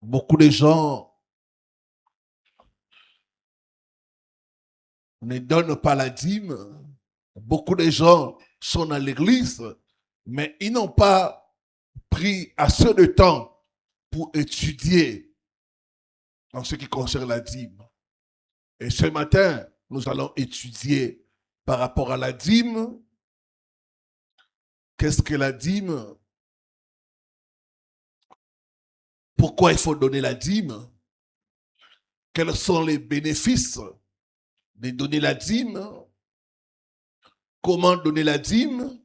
Beaucoup de gens ne donnent pas la dîme. Beaucoup de gens sont dans l'église, mais ils n'ont pas pris assez de temps pour étudier en ce qui concerne la dîme. Et ce matin, nous allons étudier par rapport à la dîme. Qu'est-ce que la dîme? Pourquoi il faut donner la dîme? Quels sont les bénéfices de donner la dîme? Comment donner la dîme?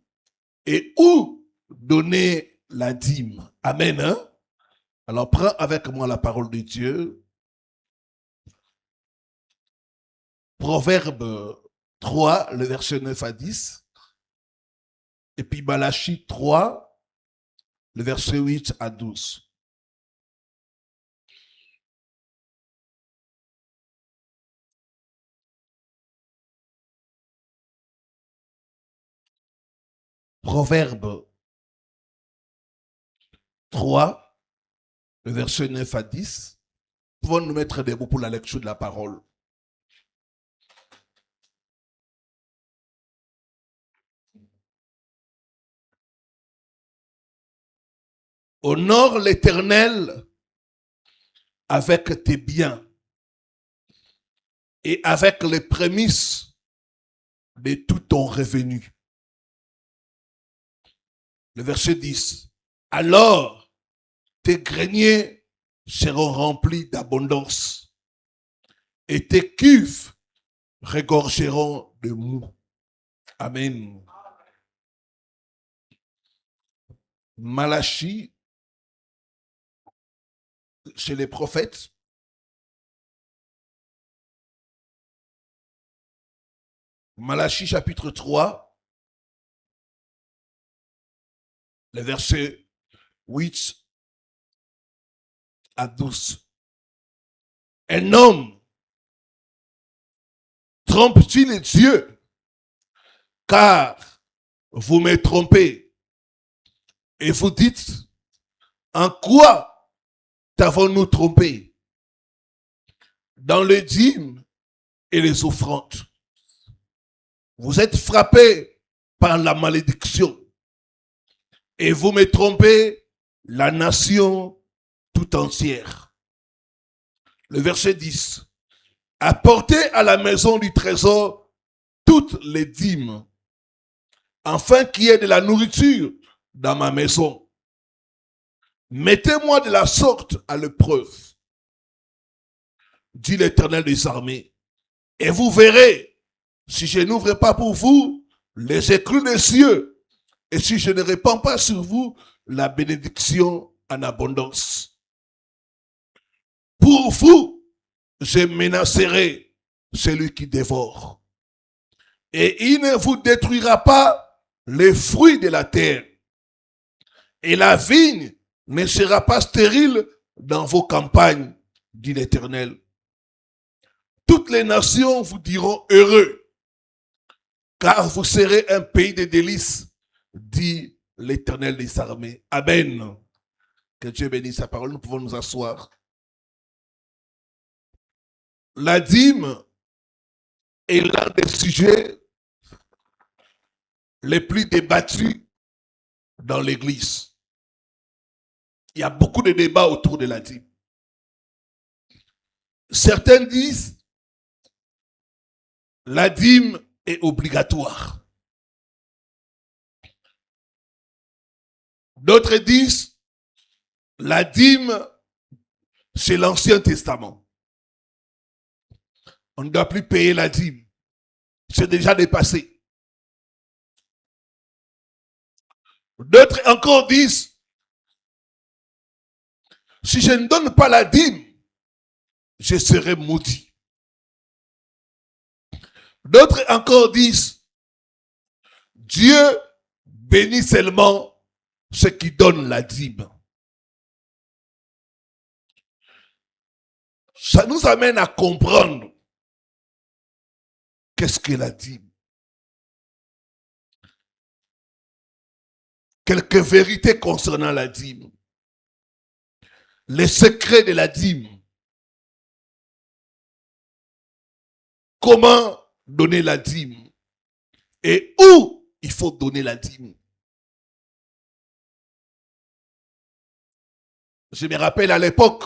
Et où donner la dîme? Amen. Hein? Alors prends avec moi la parole de Dieu. Proverbe 3, le verset 9 à 10. Et puis Malachie 3, le verset 8 à 12. Proverbe 3, le verset 9 à 10. Pouvons nous mettre des mots pour la lecture de la parole. Honore l'Éternel avec tes biens et avec les prémices de tout ton revenu. Le verset 10. Alors, tes greniers seront remplis d'abondance et tes cuves regorgeront de mou. Amen. Malachie, chez les prophètes, Malachie chapitre 3, les versets 8 à 12. Un homme trompe-t-il Dieu? Car vous me trompez. Et vous dites, en quoi t'avons-nous trompé? Dans les dîmes et les offrandes. Vous êtes frappés par la malédiction. Et vous me trompez, la nation tout entière. Le verset 10. Apportez à la maison du trésor toutes les dîmes, afin qu'il y ait de la nourriture dans ma maison. Mettez-moi de la sorte à l'épreuve, dit l'Éternel des armées, et vous verrez si je n'ouvre pas pour vous les écluses des cieux, et si je ne répands pas sur vous la bénédiction en abondance. Pour vous, je menacerai celui qui dévore, et il ne vous détruira pas les fruits de la terre, et la vigne ne sera pas stérile dans vos campagnes, dit l'Éternel. Toutes les nations vous diront heureux, car vous serez un pays de délices, dit l'Éternel des armées. Amen. Que Dieu bénisse sa parole. Nous pouvons nous asseoir. La dîme est l'un des sujets les plus débattus dans l'Église. Il y a beaucoup de débats autour de la dîme. Certains disent la dîme est obligatoire. D'autres disent la dîme, c'est l'Ancien Testament. On ne doit plus payer la dîme. C'est déjà dépassé. D'autres encore disent, si je ne donne pas la dîme, je serai maudit. D'autres encore disent, Dieu bénit seulement ceux qui donnent la dîme. Ça nous amène à comprendre qu'est-ce que la dîme. Quelques vérités concernant la dîme. les secrets de la dîme. Comment donner la dîme et où il faut donner la dîme. Je me rappelle à l'époque,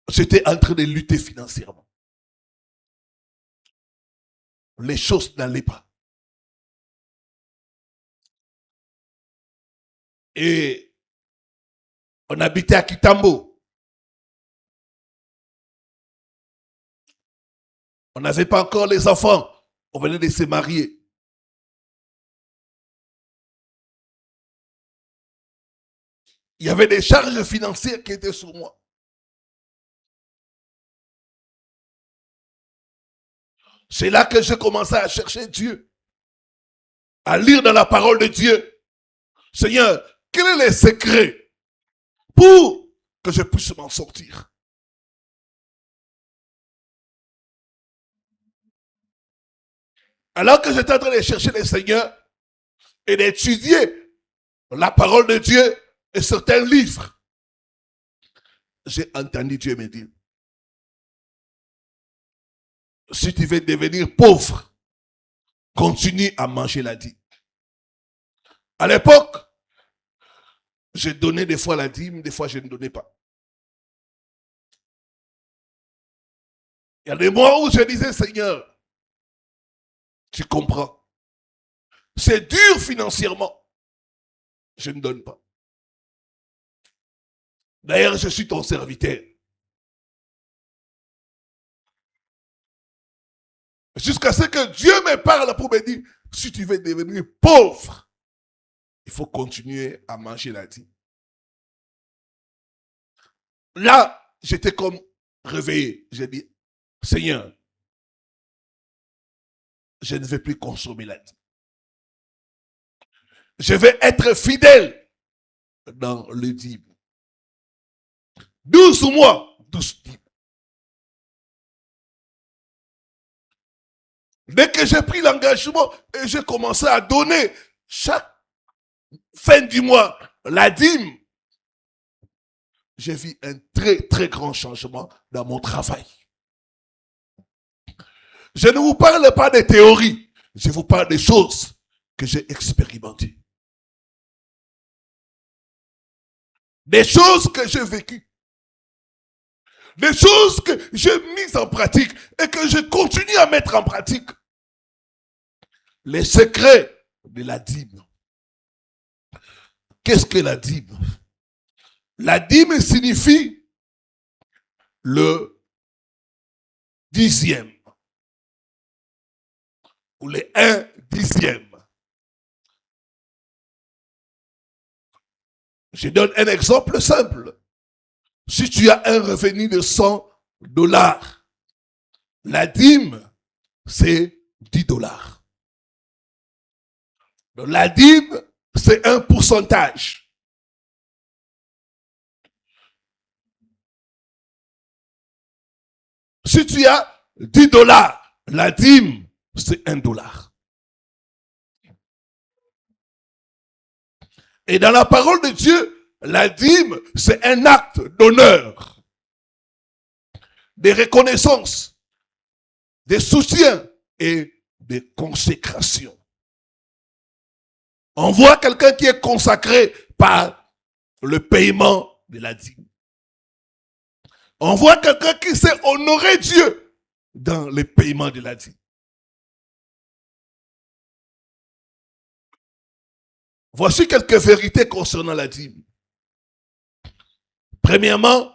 j'étais en train de lutter financièrement. Les choses n'allaient pas. Et on habitait à Kitambo. On n'avait pas encore les enfants. On venait de se marier. Il y avait des charges financières qui étaient sur moi. C'est là que j'ai commencé à chercher Dieu, à lire dans la parole de Dieu. Seigneur, quel est le secret pour que je puisse m'en sortir? Alors que j'étais en train de chercher le Seigneur et d'étudier la parole de Dieu et certains livres, j'ai entendu Dieu me dire, si tu veux devenir pauvre, continue à manger la dîme. À l'époque, je donnais des fois la dîme, des fois je ne donnais pas. Il y a des mois où je disais, Seigneur, tu comprends. C'est dur financièrement. Je ne donne pas. D'ailleurs, je suis ton serviteur. Jusqu'à ce que Dieu me parle pour me dire, si tu veux devenir pauvre, il faut continuer à manger la dîme. Là, j'étais comme réveillé. J'ai dit, Seigneur, je ne vais plus consommer la dîme. Je vais être fidèle dans le dîme. 12 mois, 12 dîmes. Dès que j'ai pris l'engagement et j'ai commencé à donner chaque fin du mois la dîme, j'ai vu un très très grand changement dans mon travail. Je ne vous parle pas des théories, je vous parle des choses que j'ai expérimentées. Des choses que j'ai vécues. Des choses que j'ai mises en pratique et que je continue à mettre en pratique. Les secrets de la dîme. Qu'est-ce que la dîme? La dîme signifie le dixième ou les 1/10. Je donne un exemple simple. Si tu as un revenu de $100, la dîme, c'est $10. Donc, la dîme, c'est un pourcentage. Si tu as $10, la dîme, c'est $1. Et dans la parole de Dieu, la dîme, c'est un acte d'honneur, de reconnaissance, de soutien et de consécration. On voit quelqu'un qui est consacré par le paiement de la dîme. On voit quelqu'un qui sait honorer Dieu dans le paiement de la dîme. Voici quelques vérités concernant la dîme. Premièrement,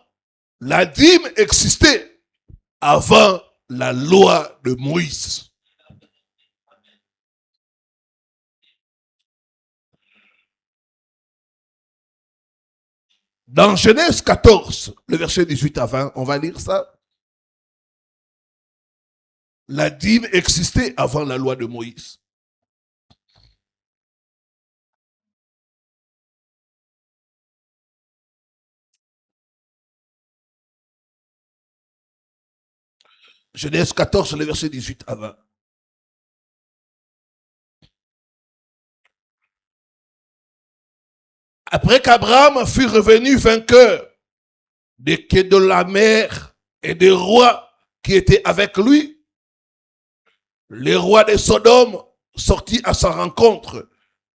la dîme existait avant la loi de Moïse. Dans Genèse 14, le verset 18 à 20, on va lire ça. La dîme existait avant la loi de Moïse. Genèse 14, le verset 18 à 20. Après qu'Abraham fut revenu vainqueur de la mer et des rois qui étaient avec lui, le roi de Sodome sortit à sa rencontre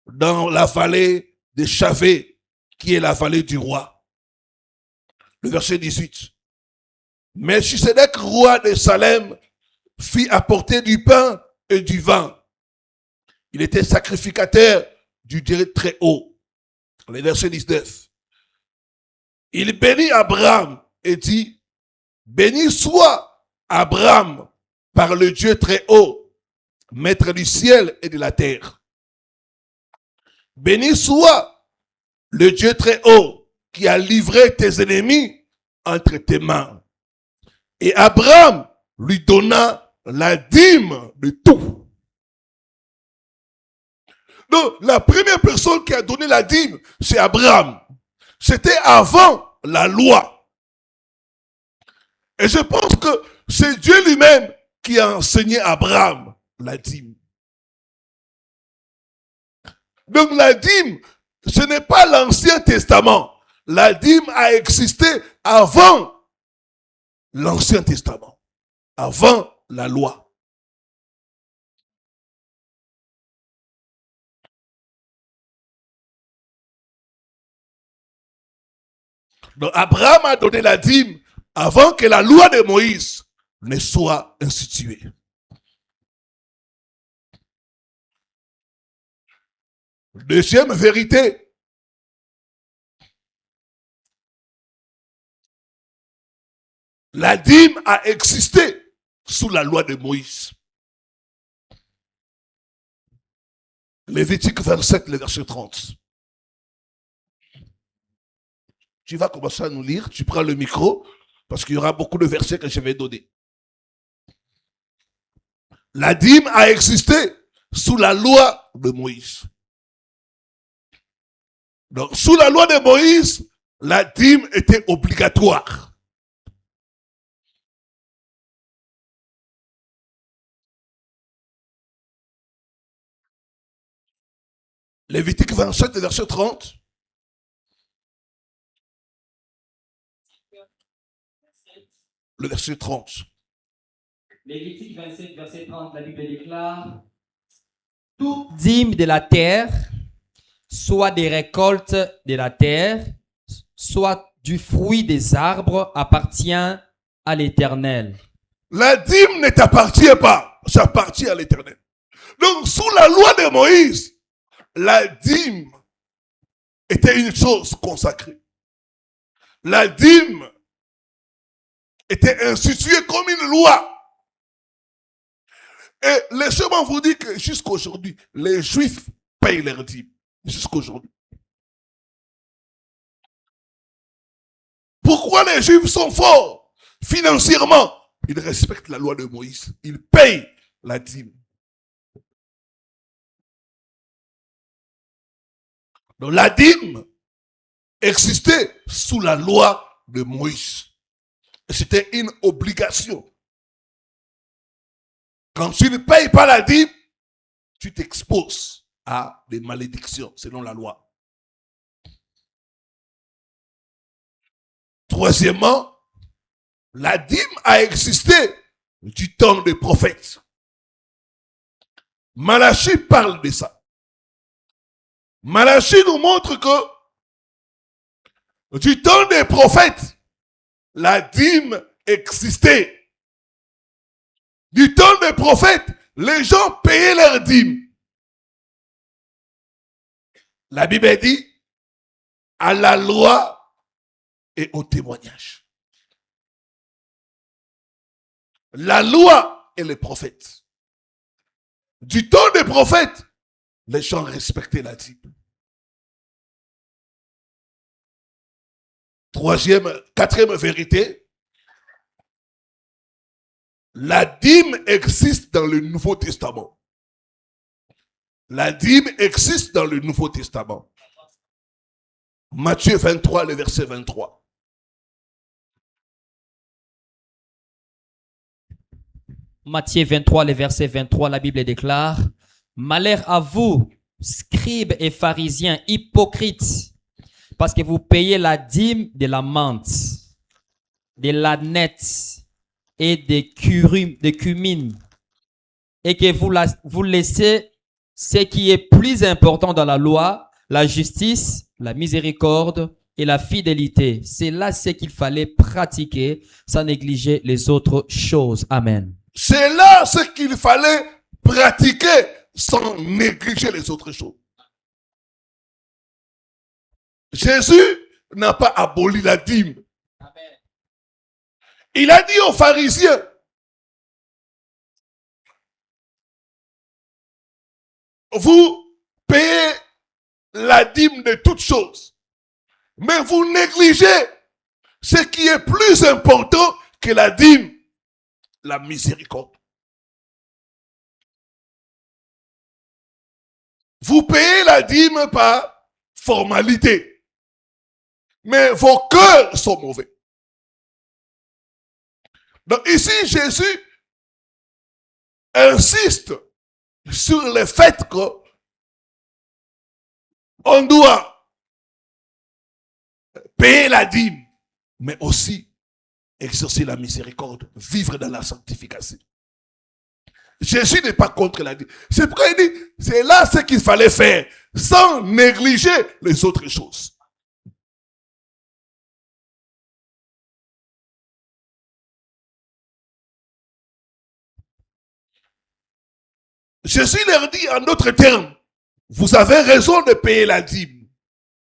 dans la vallée de Chavé, qui est la vallée du roi. Le verset 18. Melchisedec, roi de Salem, fit apporter du pain et du vin. Il était sacrificateur du Dieu très haut. Le verset 19. Il bénit Abraham et dit, béni soit Abraham par le Dieu très haut, maître du ciel et de la terre. Béni soit le Dieu très haut qui a livré tes ennemis entre tes mains. Et Abraham lui donna la dîme de tout. Donc, la première personne qui a donné la dîme, c'est Abraham. C'était avant la loi. Et je pense que c'est Dieu lui-même qui a enseigné à Abraham la dîme. Donc la dîme, ce n'est pas l'Ancien Testament. La dîme a existé avant l'Ancien Testament, avant la loi. Donc Abraham a donné la dîme avant que la loi de Moïse ne soit instituée. Deuxième vérité. La dîme a existé sous la loi de Moïse. Lévitique 27, le verset 30. Tu vas commencer à nous lire, tu prends le micro, parce qu'il y aura beaucoup de versets que je vais donner. La dîme a existé sous la loi de Moïse. Donc, sous la loi de Moïse, la dîme était obligatoire. Lévitique 27, verset 30. Le verset 30. Lévitique 27, verset 30, la Bible déclare: toute dîme de la terre, soit des récoltes de la terre, soit du fruit des arbres, appartient à l'Éternel. La dîme ne t'appartient pas, ça appartient à l'Éternel. Donc, sous la loi de Moïse, la dîme était une chose consacrée. La dîme était instituée comme une loi. Et laissez-moi vous dire que jusqu'à aujourd'hui, les Juifs payent leur dîme. Jusqu'à aujourd'hui. Pourquoi les Juifs sont forts financièrement? Ils respectent la loi de Moïse. Ils payent la dîme. Donc la dîme existait sous la loi de Moïse. C'était une obligation. Quand tu ne payes pas la dîme, tu t'exposes à des malédictions selon la loi. Troisièmement, la dîme a existé du temps des prophètes. Malachie parle de ça. Malachie nous montre que du temps des prophètes, la dîme existait. Du temps des prophètes, les gens payaient leur dîme. La Bible dit à la loi et au témoignage. La loi et les prophètes. Du temps des prophètes, les gens respectaient la dîme. Quatrième vérité, la dîme existe dans le Nouveau Testament. La dîme existe dans le Nouveau Testament. Matthieu 23, le verset 23. Matthieu 23, le verset 23, la Bible déclare: malheur à vous, scribes et pharisiens hypocrites, parce que vous payez la dîme de la menthe, de l'ânette et des cumines, et que vous laissez ce qui est plus important dans la loi, la justice, la miséricorde et la fidélité. C'est là ce qu'il fallait pratiquer sans négliger les autres choses. Amen. C'est là ce qu'il fallait pratiquer sans négliger les autres choses. Jésus n'a pas aboli la dîme. Amen. Il a dit aux pharisiens, vous payez la dîme de toutes choses, mais vous négligez ce qui est plus important que la dîme, la miséricorde. Vous payez la dîme par formalité, mais vos cœurs sont mauvais. Donc ici, Jésus insiste sur le fait qu'on doit payer la dîme, mais aussi exercer la miséricorde, vivre dans la sanctification. Jésus n'est pas contre la dîme. C'est pourquoi il dit, c'est là ce qu'il fallait faire, sans négliger les autres choses. Jésus leur dit en d'autres termes, vous avez raison de payer la dîme,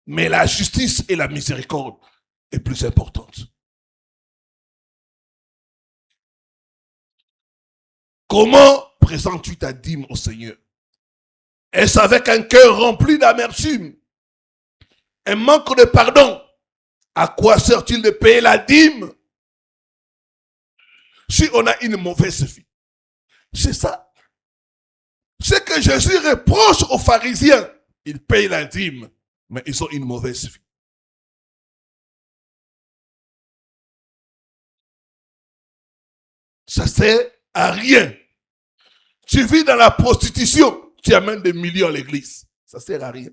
mais la justice et la miséricorde est plus importante. Comment présentes-tu ta dîme au Seigneur? Est-ce avec un cœur rempli d'amertume, un manque de pardon? À quoi sert-il de payer la dîme si on a une mauvaise vie? C'est ça. C'est que Jésus reproche aux pharisiens. Ils payent la dîme, mais ils ont une mauvaise vie. Ça sert à rien. Tu vis dans la prostitution, tu amènes des millions à l'église. Ça sert à rien.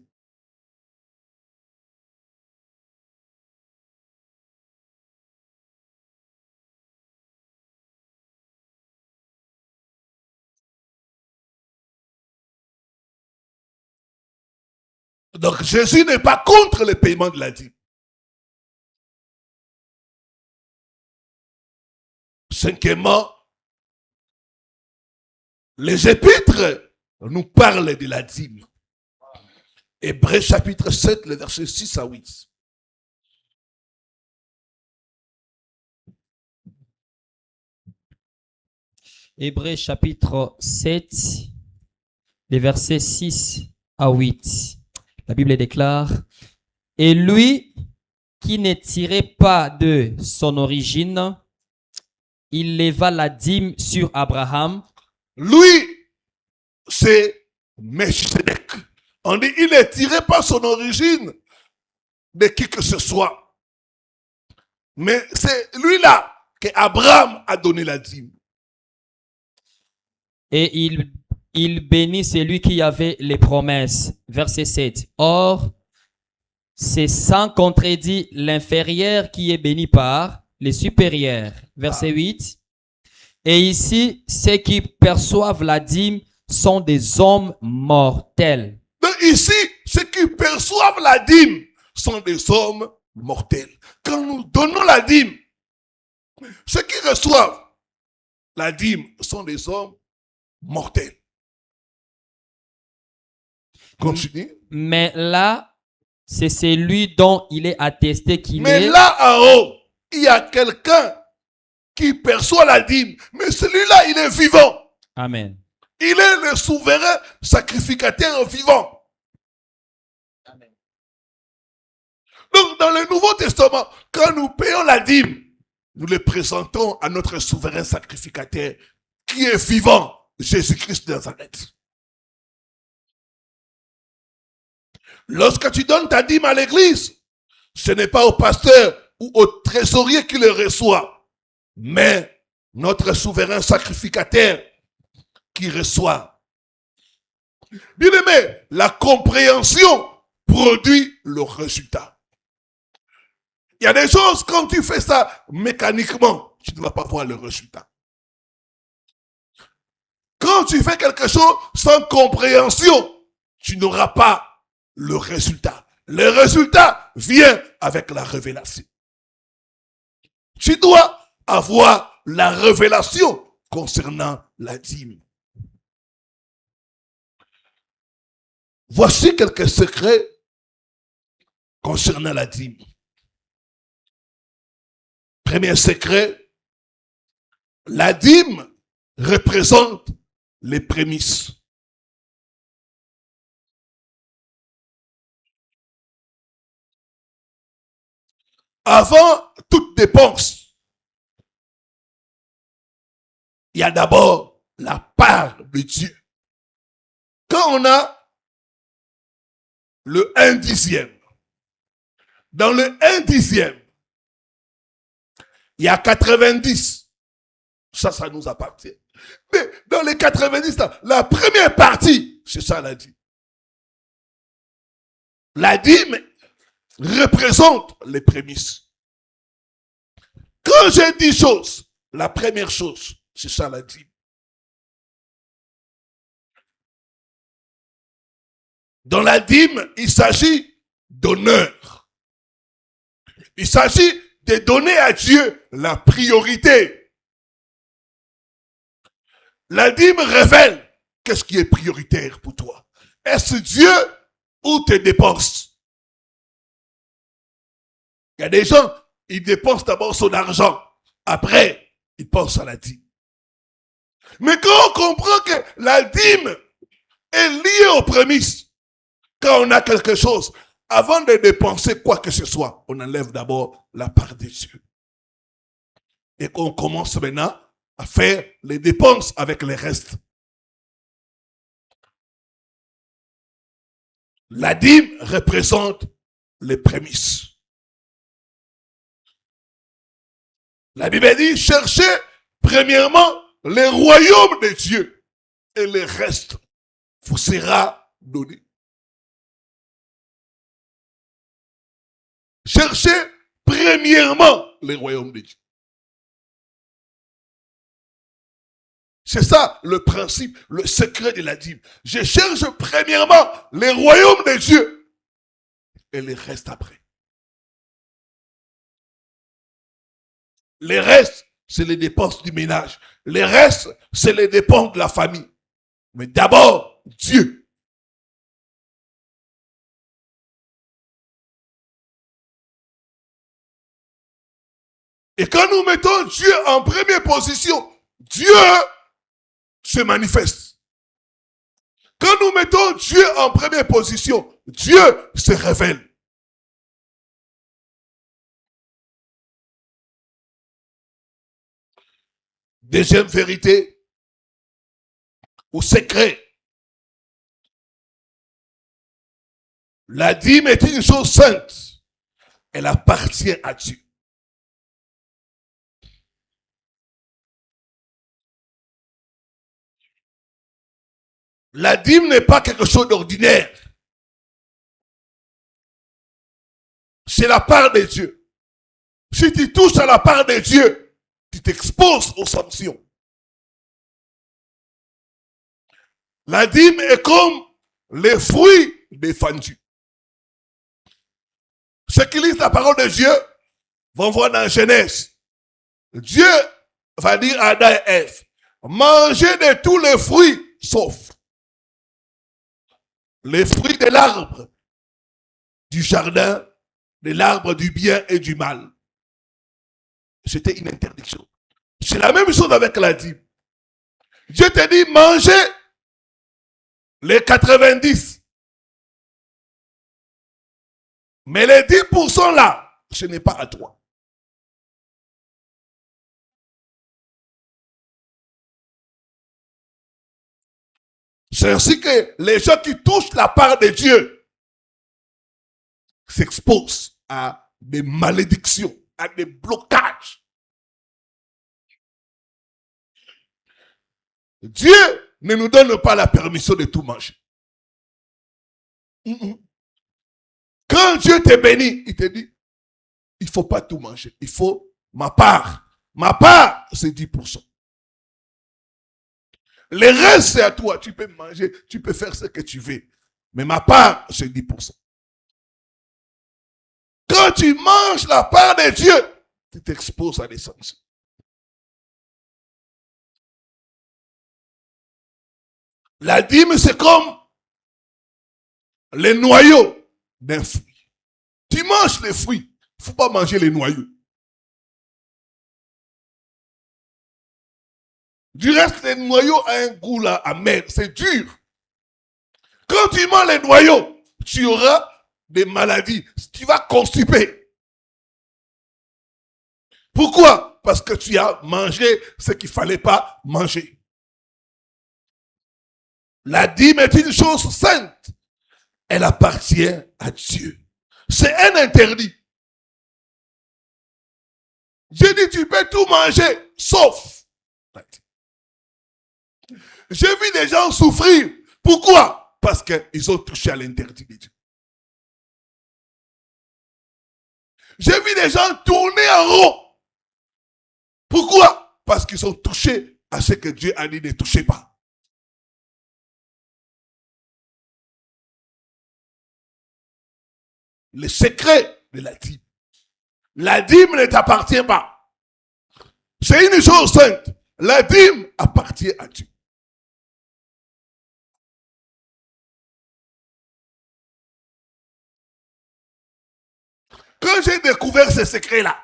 Donc Jésus n'est pas contre le paiement de la dîme. Cinquièmement, les épîtres nous parlent de la dîme. Hébreux chapitre 7, le verset 6 à 8. Hébreux chapitre 7, les versets 6 à 8. La Bible déclare, « Et lui qui ne tirait pas de son origine, il leva la dîme sur Abraham. » Lui, c'est Melchisedec. On dit, il ne tirait pas son origine de qui que ce soit. Mais c'est lui-là que Abraham a donné la dîme. Et il bénit celui qui avait les promesses. Verset 7. Or, c'est sans contredit l'inférieur qui est béni par les supérieurs. Verset 8. Et ici, ceux qui perçoivent la dîme sont des hommes mortels. Donc ici, ceux qui perçoivent la dîme sont des hommes mortels. Quand nous donnons la dîme, ceux qui reçoivent la dîme sont des hommes mortels. Continue. Mais là, c'est celui dont il est attesté qu'il est. Mais là en haut, il y a quelqu'un qui perçoit la dîme. Mais celui-là, il est vivant. Amen. Il est le souverain sacrificateur vivant. Amen. Donc, dans le Nouveau Testament, quand nous payons la dîme, nous le présentons à notre souverain sacrificateur qui est vivant, Jésus-Christ de Nazareth. Lorsque tu donnes ta dîme à l'église, ce n'est pas au pasteur ou au trésorier qui le reçoit, mais notre souverain sacrificateur qui reçoit. Bien aimé, la compréhension produit le résultat. y a des choses, quand tu fais ça mécaniquement, tu ne vas pas voir le résultat. Quand tu fais quelque chose sans compréhension, tu n'auras pas le résultat. Le résultat vient avec la révélation. Tu dois avoir la révélation concernant la dîme. Voici quelques secrets concernant la dîme. Premier secret, la dîme représente les prémices. Avant toute dépense, il y a d'abord la part de Dieu. Quand on a le 1/10, dans le 1/10, il y a 90. Ça nous appartient. Mais dans les 90, la première partie, c'est ça la dîme. La dîme représente les prémices. Quand j'ai dit choses, la première chose, c'est ça la dîme. Dans la dîme, il s'agit d'honneur. Il s'agit de donner à Dieu la priorité. La dîme révèle qu'est-ce qui est prioritaire pour toi. Est-ce Dieu ou tes dépenses? Il y a des gens, ils dépensent d'abord son argent. Après, ils pensent à la dîme. Mais quand on comprend que la dîme est liée aux prémices, quand on a quelque chose, avant de dépenser quoi que ce soit, on enlève d'abord la part de Dieu. Et qu'on commence maintenant à faire les dépenses avec les restes. La dîme représente les prémices. La Bible dit, cherchez premièrement les royaumes de Dieu et le reste vous sera donné. Cherchez premièrement les royaumes de Dieu. C'est ça le principe, le secret de la dîme. Je cherche premièrement les royaumes de Dieu et le reste après. Les restes, c'est les dépenses du ménage. Les restes, c'est les dépenses de la famille. Mais d'abord, Dieu. Et quand nous mettons Dieu en première position, Dieu se manifeste. Quand nous mettons Dieu en première position, Dieu se révèle. Deuxième vérité, ou secret. La dîme est une chose sainte. Elle appartient à Dieu. La dîme n'est pas quelque chose d'ordinaire. C'est la part de Dieu. Si tu touches à la part de Dieu, tu t'exposes aux sanctions. La dîme est comme les fruits défendus. Ceux qui lisent la parole de Dieu vont voir dans Genèse. Dieu va dire à Adam et Ève, mangez de tous les fruits, sauf les fruits de l'arbre du jardin, de l'arbre du bien et du mal. C'était une interdiction. C'est la même chose avec la dîme. Dieu te dit, mangez les 90. Mais les 10% là, ce n'est pas à toi. C'est ainsi que les gens qui touchent la part de Dieu s'exposent à des malédictions, à des blocages. Dieu ne nous donne pas la permission de tout manger. Quand Dieu te bénit, il te dit, il ne faut pas tout manger. Il faut ma part. Ma part, c'est 10%. Le reste, c'est à toi. Tu peux manger, tu peux faire ce que tu veux. Mais ma part, c'est 10%. Quand tu manges la part de Dieu, tu t'exposes à des sanctions. La dîme, c'est comme les noyaux d'un fruit. Tu manges les fruits. Il ne faut pas manger les noyaux. Du reste, les noyaux ont un goût là amer. C'est dur. Quand tu manges les noyaux, tu auras des maladies. Tu vas constiper. Pourquoi? Parce que tu as mangé ce qu'il ne fallait pas manger. La dîme est une chose sainte. Elle appartient à Dieu. C'est un interdit. J'ai dit, tu peux tout manger, sauf. J'ai vu des gens souffrir. Pourquoi? Parce qu'ils ont touché à l'interdit de Dieu. J'ai vu des gens tourner en rond. Pourquoi? Parce qu'ils ont touché à ce que Dieu a dit ne touchez pas. Le secret de la dîme. La dîme ne t'appartient pas. C'est une chose sainte. La dîme appartient à Dieu. Quand j'ai découvert ce secret-là,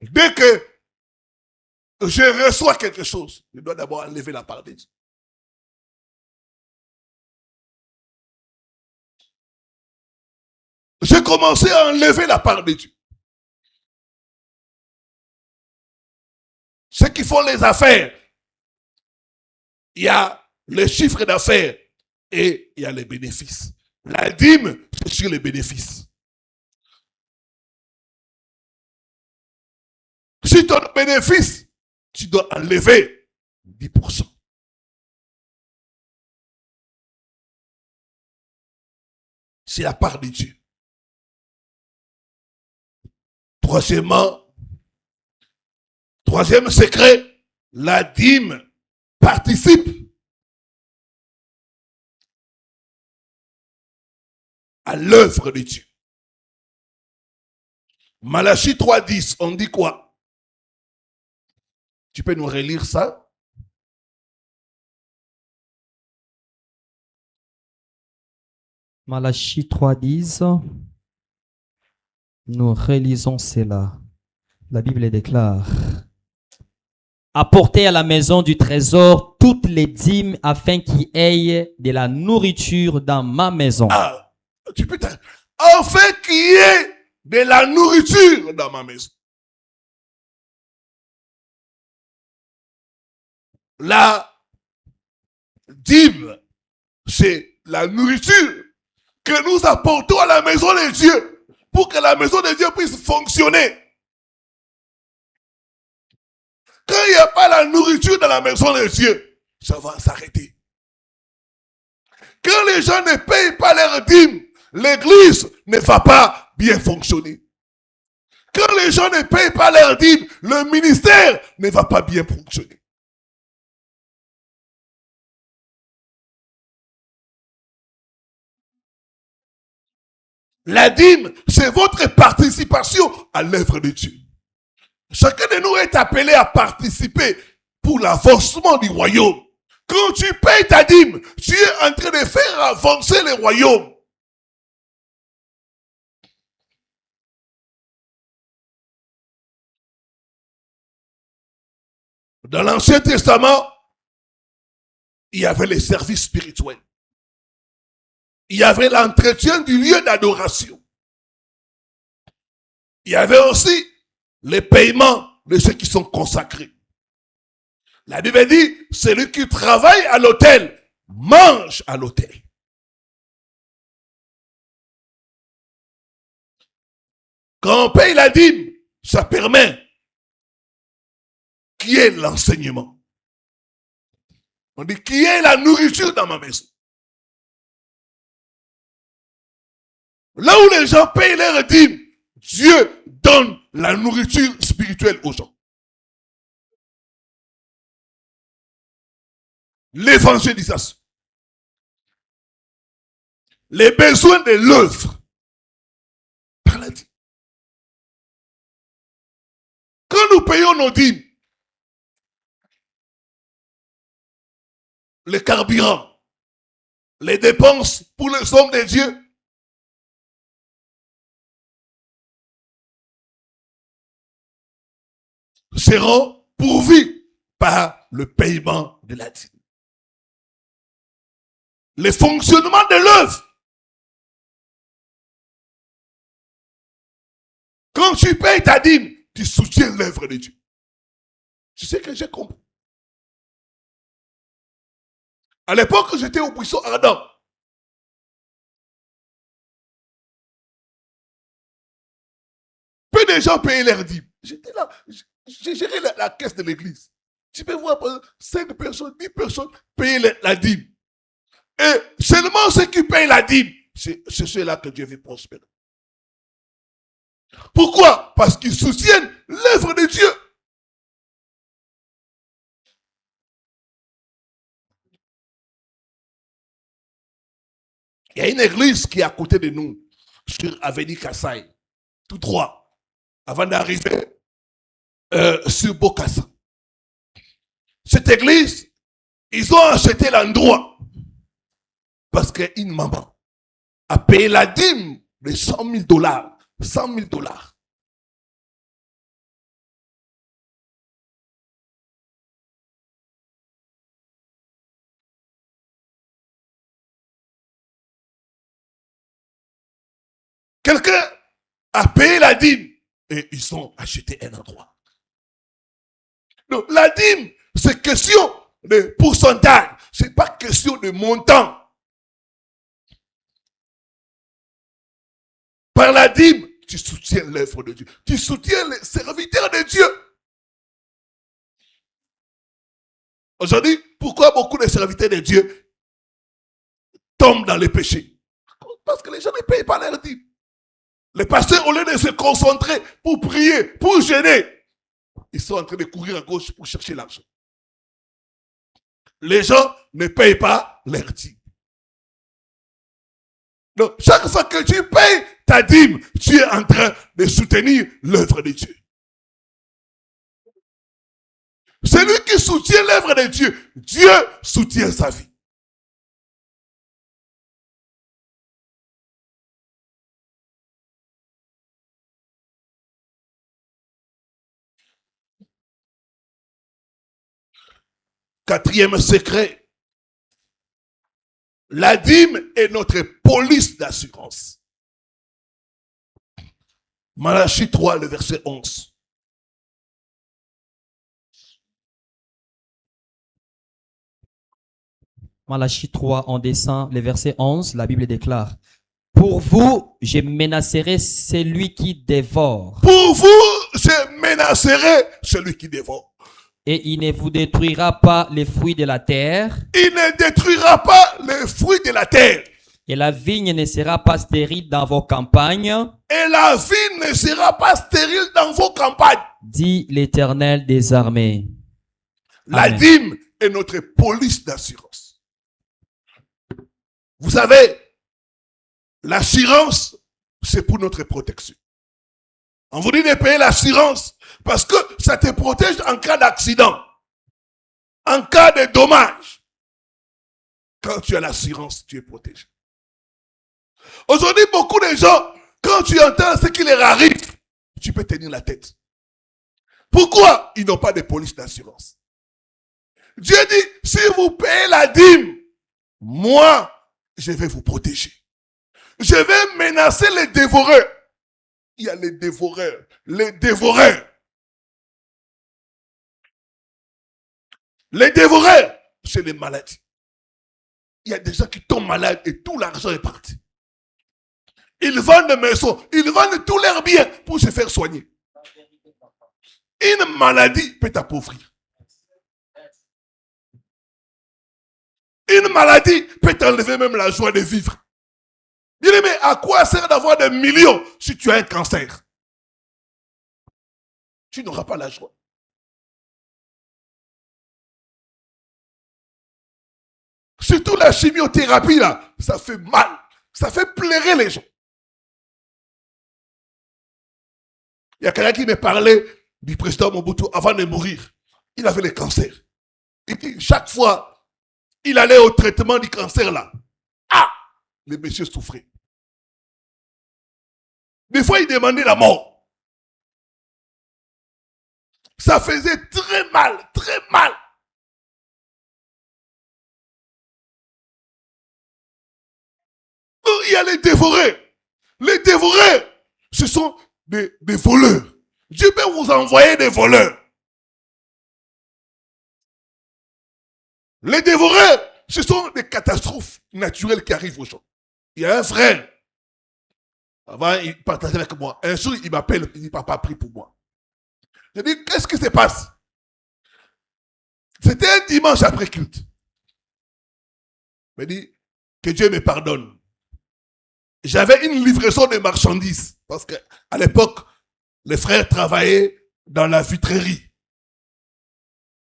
dès que je reçois quelque chose, je dois d'abord enlever la part de Dieu. J'ai commencé à enlever la part de Dieu. Ceux qui font les affaires, il y a le chiffre d'affaires et il y a les bénéfices. La dîme, c'est sur les bénéfices. Si ton bénéfice, tu dois enlever 10%. C'est la part de Dieu. Troisième secret, la dîme participe à l'œuvre de Dieu. Malachie 3:10, on dit quoi? Tu peux nous relire ça? Malachie 3:10. Nous relisons cela. La Bible déclare: apportez à la maison du trésor toutes les dîmes afin qu'il y ait de la nourriture dans ma maison. Ah, tu peux afin qu'il y ait de la nourriture dans ma maison. La dîme, c'est la nourriture que nous apportons à la maison de Dieu pour que la maison de Dieu puisse fonctionner. Quand il n'y a pas la nourriture dans la maison de Dieu, ça va s'arrêter. Quand les gens ne payent pas leur dîme, l'église ne va pas bien fonctionner. Quand les gens ne payent pas leur dîme, le ministère ne va pas bien fonctionner. La dîme, c'est votre participation à l'œuvre de Dieu. Chacun de nous est appelé à participer pour l'avancement du royaume. Quand tu payes ta dîme, tu es en train de faire avancer le royaume. Dans l'Ancien Testament, il y avait les services spirituels. Il y avait l'entretien du lieu d'adoration. Il y avait aussi les paiements de ceux qui sont consacrés. La Bible dit, celui qui travaille à l'autel, mange à l'autel. Quand on paye la dîme, ça permet qu'il y ait l'enseignement. On dit qu'il y ait la nourriture dans ma maison. Là où les gens payent leur dîme, Dieu donne la nourriture spirituelle aux gens. L'évangélisation. Les besoins de l'œuvre. Par la dîme. Quand nous payons nos dîmes, les carburants, les dépenses pour les hommes de Dieu, seront pourvus par le paiement de la dîme. Le fonctionnement de l'œuvre. Quand tu payes ta dîme, tu soutiens l'œuvre de Dieu. Tu sais que j'ai compris. À l'époque, j'étais au buisson ardent. Peu de gens payaient leur dîme. J'étais là, j'ai géré la caisse de l'église. Tu peux voir 5 personnes, 10 personnes payer la dîme. Et seulement ceux qui payent la dîme, c'est ceux-là que Dieu veut prospérer. Pourquoi? Parce qu'ils soutiennent l'œuvre de Dieu. Il y a une église qui est à côté de nous, sur Avenue Kassai, tout droit, avant d'arriver sur Bokassa. Cette église, ils ont acheté l'endroit parce qu'une maman a payé la dîme de $100,000. $100,000. Quelqu'un a payé la dîme et ils ont acheté un endroit. Donc, la dîme, c'est question de pourcentage. C'est pas question de montant. Par la dîme, tu soutiens l'œuvre de Dieu. Tu soutiens les serviteurs de Dieu. Aujourd'hui, pourquoi beaucoup de serviteurs de Dieu tombent dans les péchés? Parce que les gens ne payent pas leur dîme. Les pasteurs, au lieu de se concentrer pour prier, pour gêner, ils sont en train de courir à gauche pour chercher l'argent. Les gens ne payent pas leur dîme. Donc, chaque fois que tu payes ta dîme, tu es en train de soutenir l'œuvre de Dieu. Celui qui soutient l'œuvre de Dieu, Dieu soutient sa vie. Quatrième secret, la dîme est notre police d'assurance. Malachie 3, le verset 11. Malachie 3, on descend, le verset 11, la Bible déclare: pour vous, je menacerai celui qui dévore. Pour vous, je menacerai celui qui dévore. Et il ne vous détruira pas les fruits de la terre. Il ne détruira pas les fruits de la terre. Et la vigne ne sera pas stérile dans vos campagnes. Et la vigne ne sera pas stérile dans vos campagnes. Dit l'Éternel des armées. La Amen. dîme est notre police d'assurance. Vous savez, l'assurance, c'est pour notre protection. On vous dit de payer l'assurance parce que ça te protège en cas d'accident, en cas de dommage. Quand tu as l'assurance, tu es protégé. Aujourd'hui, beaucoup de gens, quand tu entends ce qui leur arrive, tu peux tenir la tête. Pourquoi ils n'ont pas de police d'assurance? Dieu dit, si vous payez la dîme, moi, je vais vous protéger. Je vais menacer les dévoreurs. Il y a les dévoreurs. Les dévoreurs. Les dévoreurs, c'est les maladies. Il y a des gens qui tombent malades et tout l'argent est parti. Ils vendent des maisons, ils vendent tous leurs biens pour se faire soigner. Une maladie peut t'appauvrir. Une maladie peut t'enlever même la joie de vivre. Bien aimé, à quoi sert d'avoir des millions si tu as un cancer? tu n'auras pas la joie. Surtout la chimiothérapie, là, ça fait mal. Ça fait pleurer les gens. Il y a quelqu'un qui me parlait du président Mobutu avant de mourir. Il avait le cancer. Il dit, chaque fois, il allait au traitement du cancer, là. Ah! Le monsieur souffrait. Des fois, il demandait la mort. Ça faisait très mal, très mal. Il allait dévorer. Les dévorer, ce sont des voleurs. Dieu peut vous envoyer des voleurs. Les dévorer, ce sont des catastrophes naturelles qui arrivent aux gens. Il y a un frère, avant il partageait avec moi. Un jour, il m'appelle, il dit, papa, prie pour moi. Je dis, qu'est-ce qui se passe? C'était un dimanche après culte. Il me dit, que Dieu me pardonne. J'avais une livraison de marchandises. Parce qu'à l'époque, les frères travaillaient dans la vitrerie.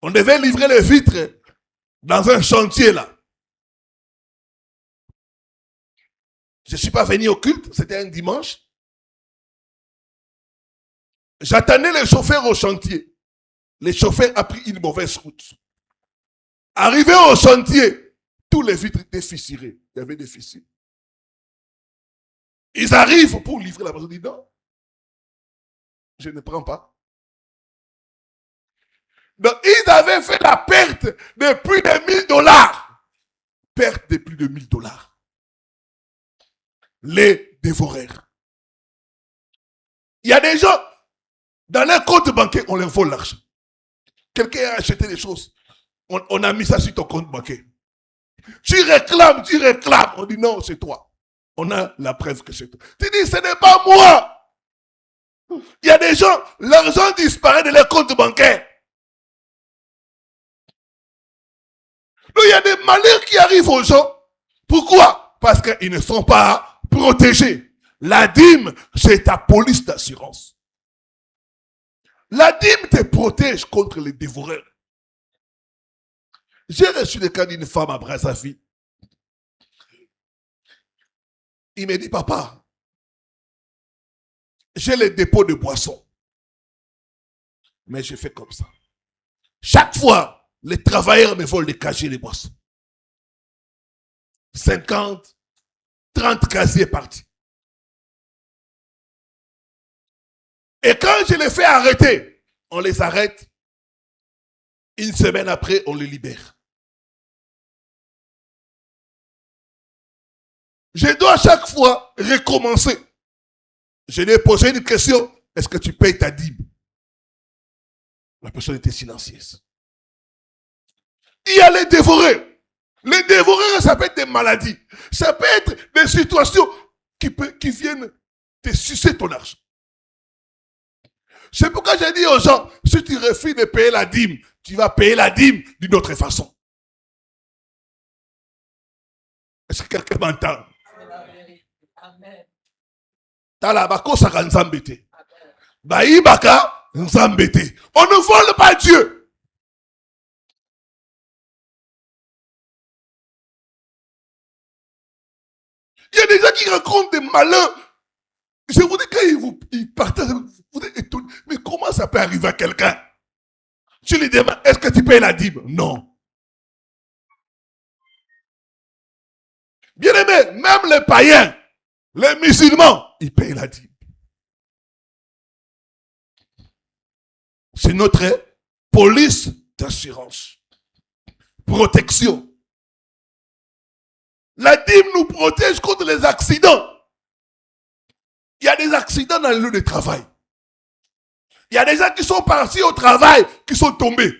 On devait livrer les vitres dans un chantier là. Je ne suis pas venu au culte, c'était un dimanche. J'attendais les chauffeurs au chantier. Le chauffeur a pris une mauvaise route. Arrivé au chantier, tous les vitres étaient fissurées. Il y avait des fissures. Ils arrivent pour livrer la marchandise. Non, je ne prends pas. Donc, ils avaient fait la perte de plus de $1000. Perte de plus de $1000. Les dévoreurs. Il y a des gens, dans leur compte bancaire, on leur vole l'argent. Quelqu'un a acheté des choses. On a mis ça sur ton compte bancaire. Tu réclames. On dit non, c'est toi. On a la preuve que c'est toi. Tu dis, ce n'est pas moi. Il y a des gens, l'argent disparaît de leur compte bancaire. Donc, il y a des malheurs qui arrivent aux gens. Pourquoi? Parce qu'ils ne sont pas protégés. La dîme, c'est ta police d'assurance. La dîme te protège contre les dévoreurs. J'ai reçu le cas d'une femme à Brazzaville. Il me dit, papa, j'ai les dépôts de boissons. Mais je fais comme ça. Chaque fois, les travailleurs me volent les casiers, les boissons. 50, 30 casiers partis. Et quand je les fais arrêter, on les arrête. Une semaine après, on les libère. Je dois chaque fois recommencer. Je lui ai posé une question. Est-ce que tu payes ta dîme? La personne était silencieuse. Il y a les dévorés. Les dévoreurs, ça peut être des maladies. Ça peut être des situations qui viennent te sucer ton argent. C'est pourquoi j'ai dit aux gens, si tu refuses de payer la dîme, tu vas payer la dîme d'une autre façon. Est-ce que quelqu'un m'entend? Talabako sakanzambete. Baïbaka nzambete. On ne vole pas Dieu. Il y a des gens qui racontent des malheurs. Je vous dis, quand ils partagent, vous êtes étonnés. Mais comment ça peut arriver à quelqu'un? Tu lui demandes, est-ce que tu payes la dîme? Non. Bien aimé, même les païens, les musulmans, ils payent la dîme. C'est notre police d'assurance. Protection. La dîme nous protège contre les accidents. Il y a des accidents dans le lieu de travail. Il y a des gens qui sont partis au travail, qui sont tombés.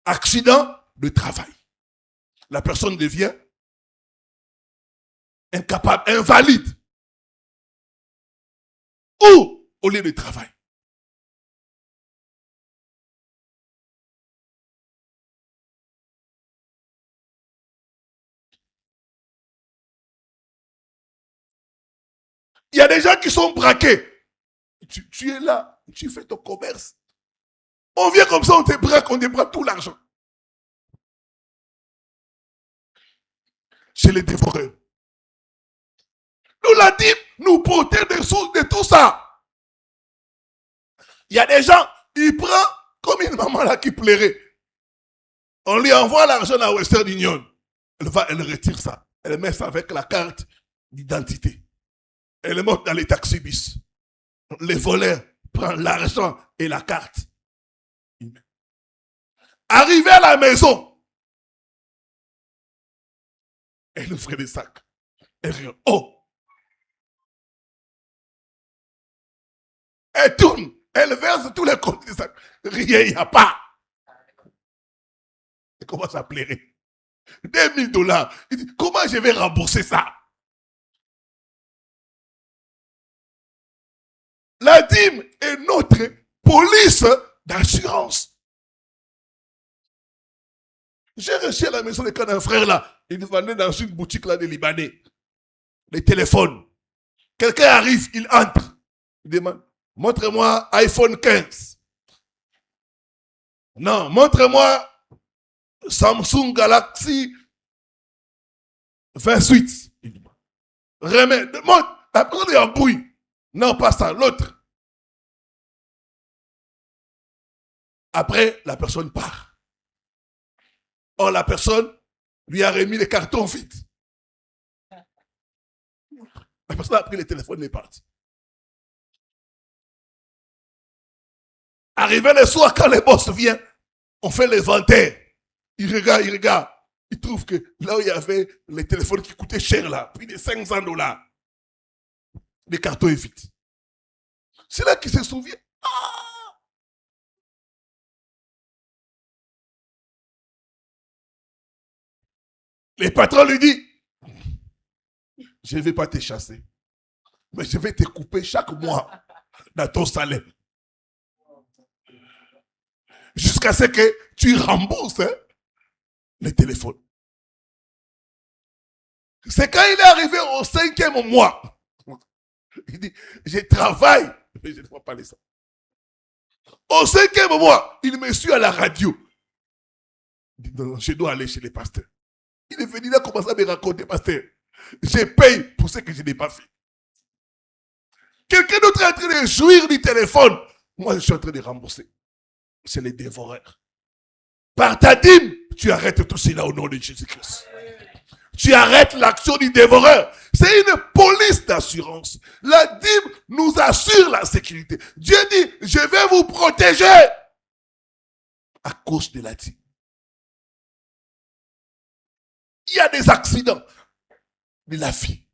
Accident de travail. La personne devient incapable, invalide. Ou au lieu de travail. Il y a des gens qui sont braqués. Tu es là, tu fais ton commerce. On vient comme ça, on te braque tout l'argent. C'est les dévoreurs. Nous l'a dit, nous protège de tout ça. Il y a des gens, il prend comme une maman là qui plairait. On lui envoie l'argent à Western Union. Elle retire ça. Elle met ça avec la carte d'identité. Elle monte dans les taxi-bis. Les voleurs prennent l'argent et la carte. Arrivé à la maison, elle ouvre des sacs. Elle dit, oh! Elle tourne, elle verse tous les comptes des sacs. Rien, il n'y a pas. Elle commence à pleurer. $2,000. Il dit, comment je vais rembourser ça? La dîme est notre police d'assurance. J'ai reçu à la maison de un frère là. Il vendait dans une boutique là des Libanais. Les téléphones. Quelqu'un arrive, il entre. Il demande, montre-moi iPhone 15. Non, montre-moi Samsung Galaxy 28. Remets, montre. La personne est en bouille. Non, pas ça, l'autre. Après, la personne part. Or, la personne lui a remis les cartons vides. La personne a pris le téléphone et est partie. Arrivé le soir, quand les boss viennent, on fait l'inventaire. Il regarde. Il trouve que là où il y avait les téléphones qui coûtaient cher, là, plus de $500, les cartons est vide. C'est là qu'il se souvient. Ah! Le patron lui dit, je ne vais pas te chasser, mais je vais te couper chaque mois dans ton salaire. Jusqu'à ce que tu rembourses les téléphones. C'est quand il est arrivé au 5e mois. Il dit, je travaille, mais je ne vois pas les ça. Au 5e mois, il me suit à la radio. Il dit, non, je dois aller chez les pasteurs. Il est venu là, commencer à me raconter, pasteur. Je paye pour ce que je n'ai pas fait. Quelqu'un d'autre est en train de jouir du téléphone. Moi, je suis en train de rembourser. C'est les dévoreurs. Par ta dîme, tu arrêtes tout cela au nom de Jésus-Christ. Tu arrêtes l'action du dévoreur. C'est une police d'assurance. La dîme nous assure la sécurité. Dieu dit, je vais vous protéger à cause de la dîme. Il y a des accidents de la vie.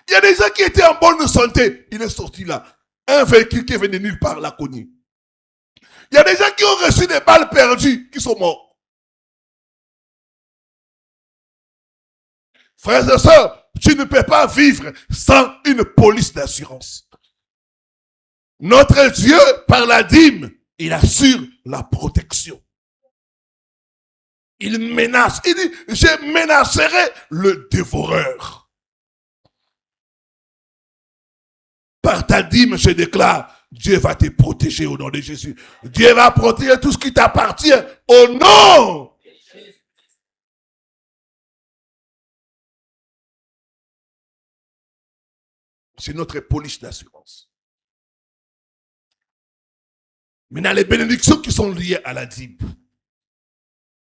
Il y a des gens qui étaient en bonne santé. Il est sorti là. Un véhicule qui est venu de nulle part l'a cogné. Il y a des gens qui ont reçu des balles perdues, qui sont morts. Frères et sœurs, tu ne peux pas vivre sans une police d'assurance. Notre Dieu, par la dîme, il assure la protection. Il menace. Il dit, je menacerai le dévoreur. Par ta dîme, je déclare, Dieu va te protéger au nom de Jésus. Dieu va protéger tout ce qui t'appartient au nom. C'est notre police d'assurance. Maintenant, les bénédictions qui sont liées à la dîme.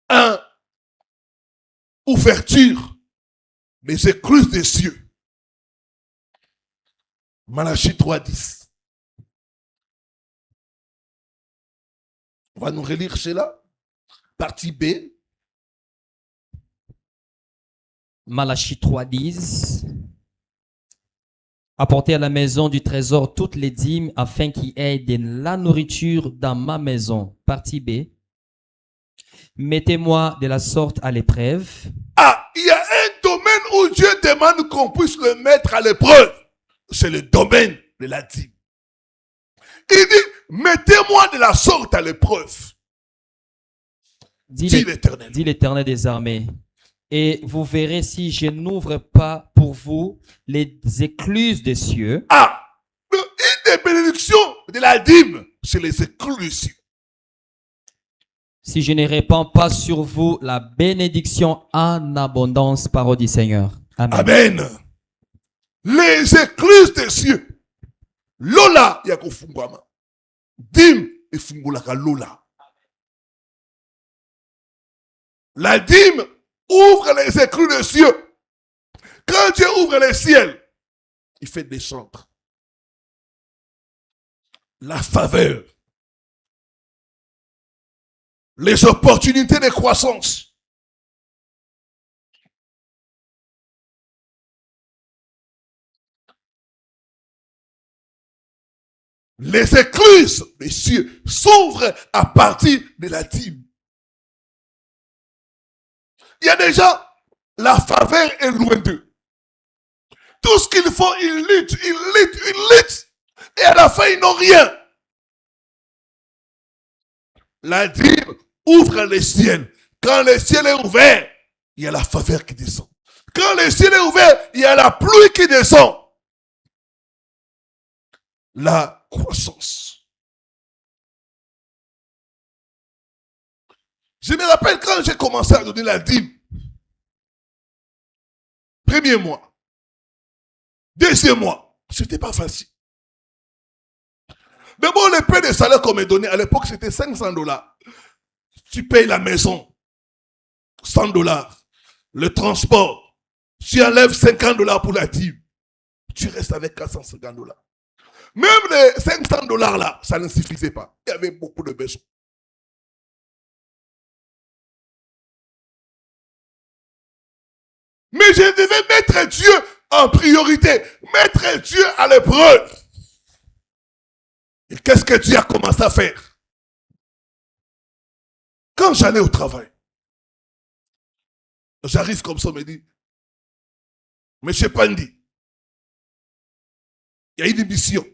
1. Ouverture des écluses des cieux. Malachie 3:10. On va nous relire cela. Partie B. Malachie 3:10. Apportez à la maison du trésor toutes les dîmes afin qu'il y ait de la nourriture dans ma maison. Partie B. Mettez-moi de la sorte à l'épreuve. Ah, il y a un domaine où Dieu demande qu'on puisse le mettre à l'épreuve. C'est le domaine de la dîme. Il dit, mettez-moi de la sorte à l'épreuve. Dit l'Éternel. Dit l'Éternel des armées. Et vous verrez si je n'ouvre pas pour vous les écluses des cieux. Ah, une des bénédictions de la dîme, c'est les écluses des cieux. Si je ne répands pas sur vous la bénédiction en abondance, parole du Seigneur. Amen. Amen. Les écluses des cieux. Lola, yako fungwama. Dîme, et fungulaka lola. La dîme ouvre les écluses des cieux. Quand Dieu ouvre les ciels, il fait descendre la faveur, les opportunités de croissance. Les écluses des cieux s'ouvrent à partir de la dîme. Il y a déjà, la faveur est loin d'eux. Tout ce qu'ils font, ils luttent. Et à la fin, ils n'ont rien. La dîme ouvre les ciels. Quand le ciel est ouvert, il y a la faveur qui descend. Quand le ciel est ouvert, il y a la pluie qui descend. La croissance. Je me rappelle quand j'ai commencé à donner la dîme. Premier mois. Deuxième mois. C'était pas facile. Mais bon, le peu de salaire qu'on me donnait, à l'époque, c'était $500. Tu payes la maison. $100. Le transport. Tu enlèves $50 pour la dîme. Tu restes avec $450. Même les $500 là, ça ne suffisait pas. Il y avait beaucoup de besoins. Mais je devais mettre Dieu en priorité. Mettre Dieu à l'épreuve. Et qu'est-ce que Dieu a commencé à faire? Quand j'allais au travail, j'arrive comme ça, on me dit, Monsieur Pandi, il y a une mission.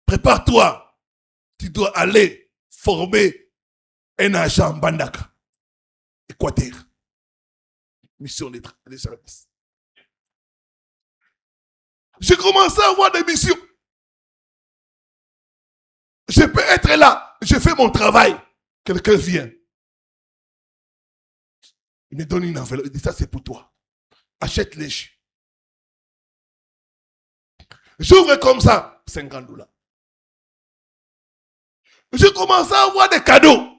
Prépare-toi. Tu dois aller former un agent Bandaka. Équateur. Mission des services. J'ai commencé à avoir des missions. Je peux être là. Je fais mon travail. Quelqu'un vient. Il me donne une enveloppe. Il dit, ça c'est pour toi. Achète les jus. J'ouvre comme ça. $50. Je commence à avoir des cadeaux.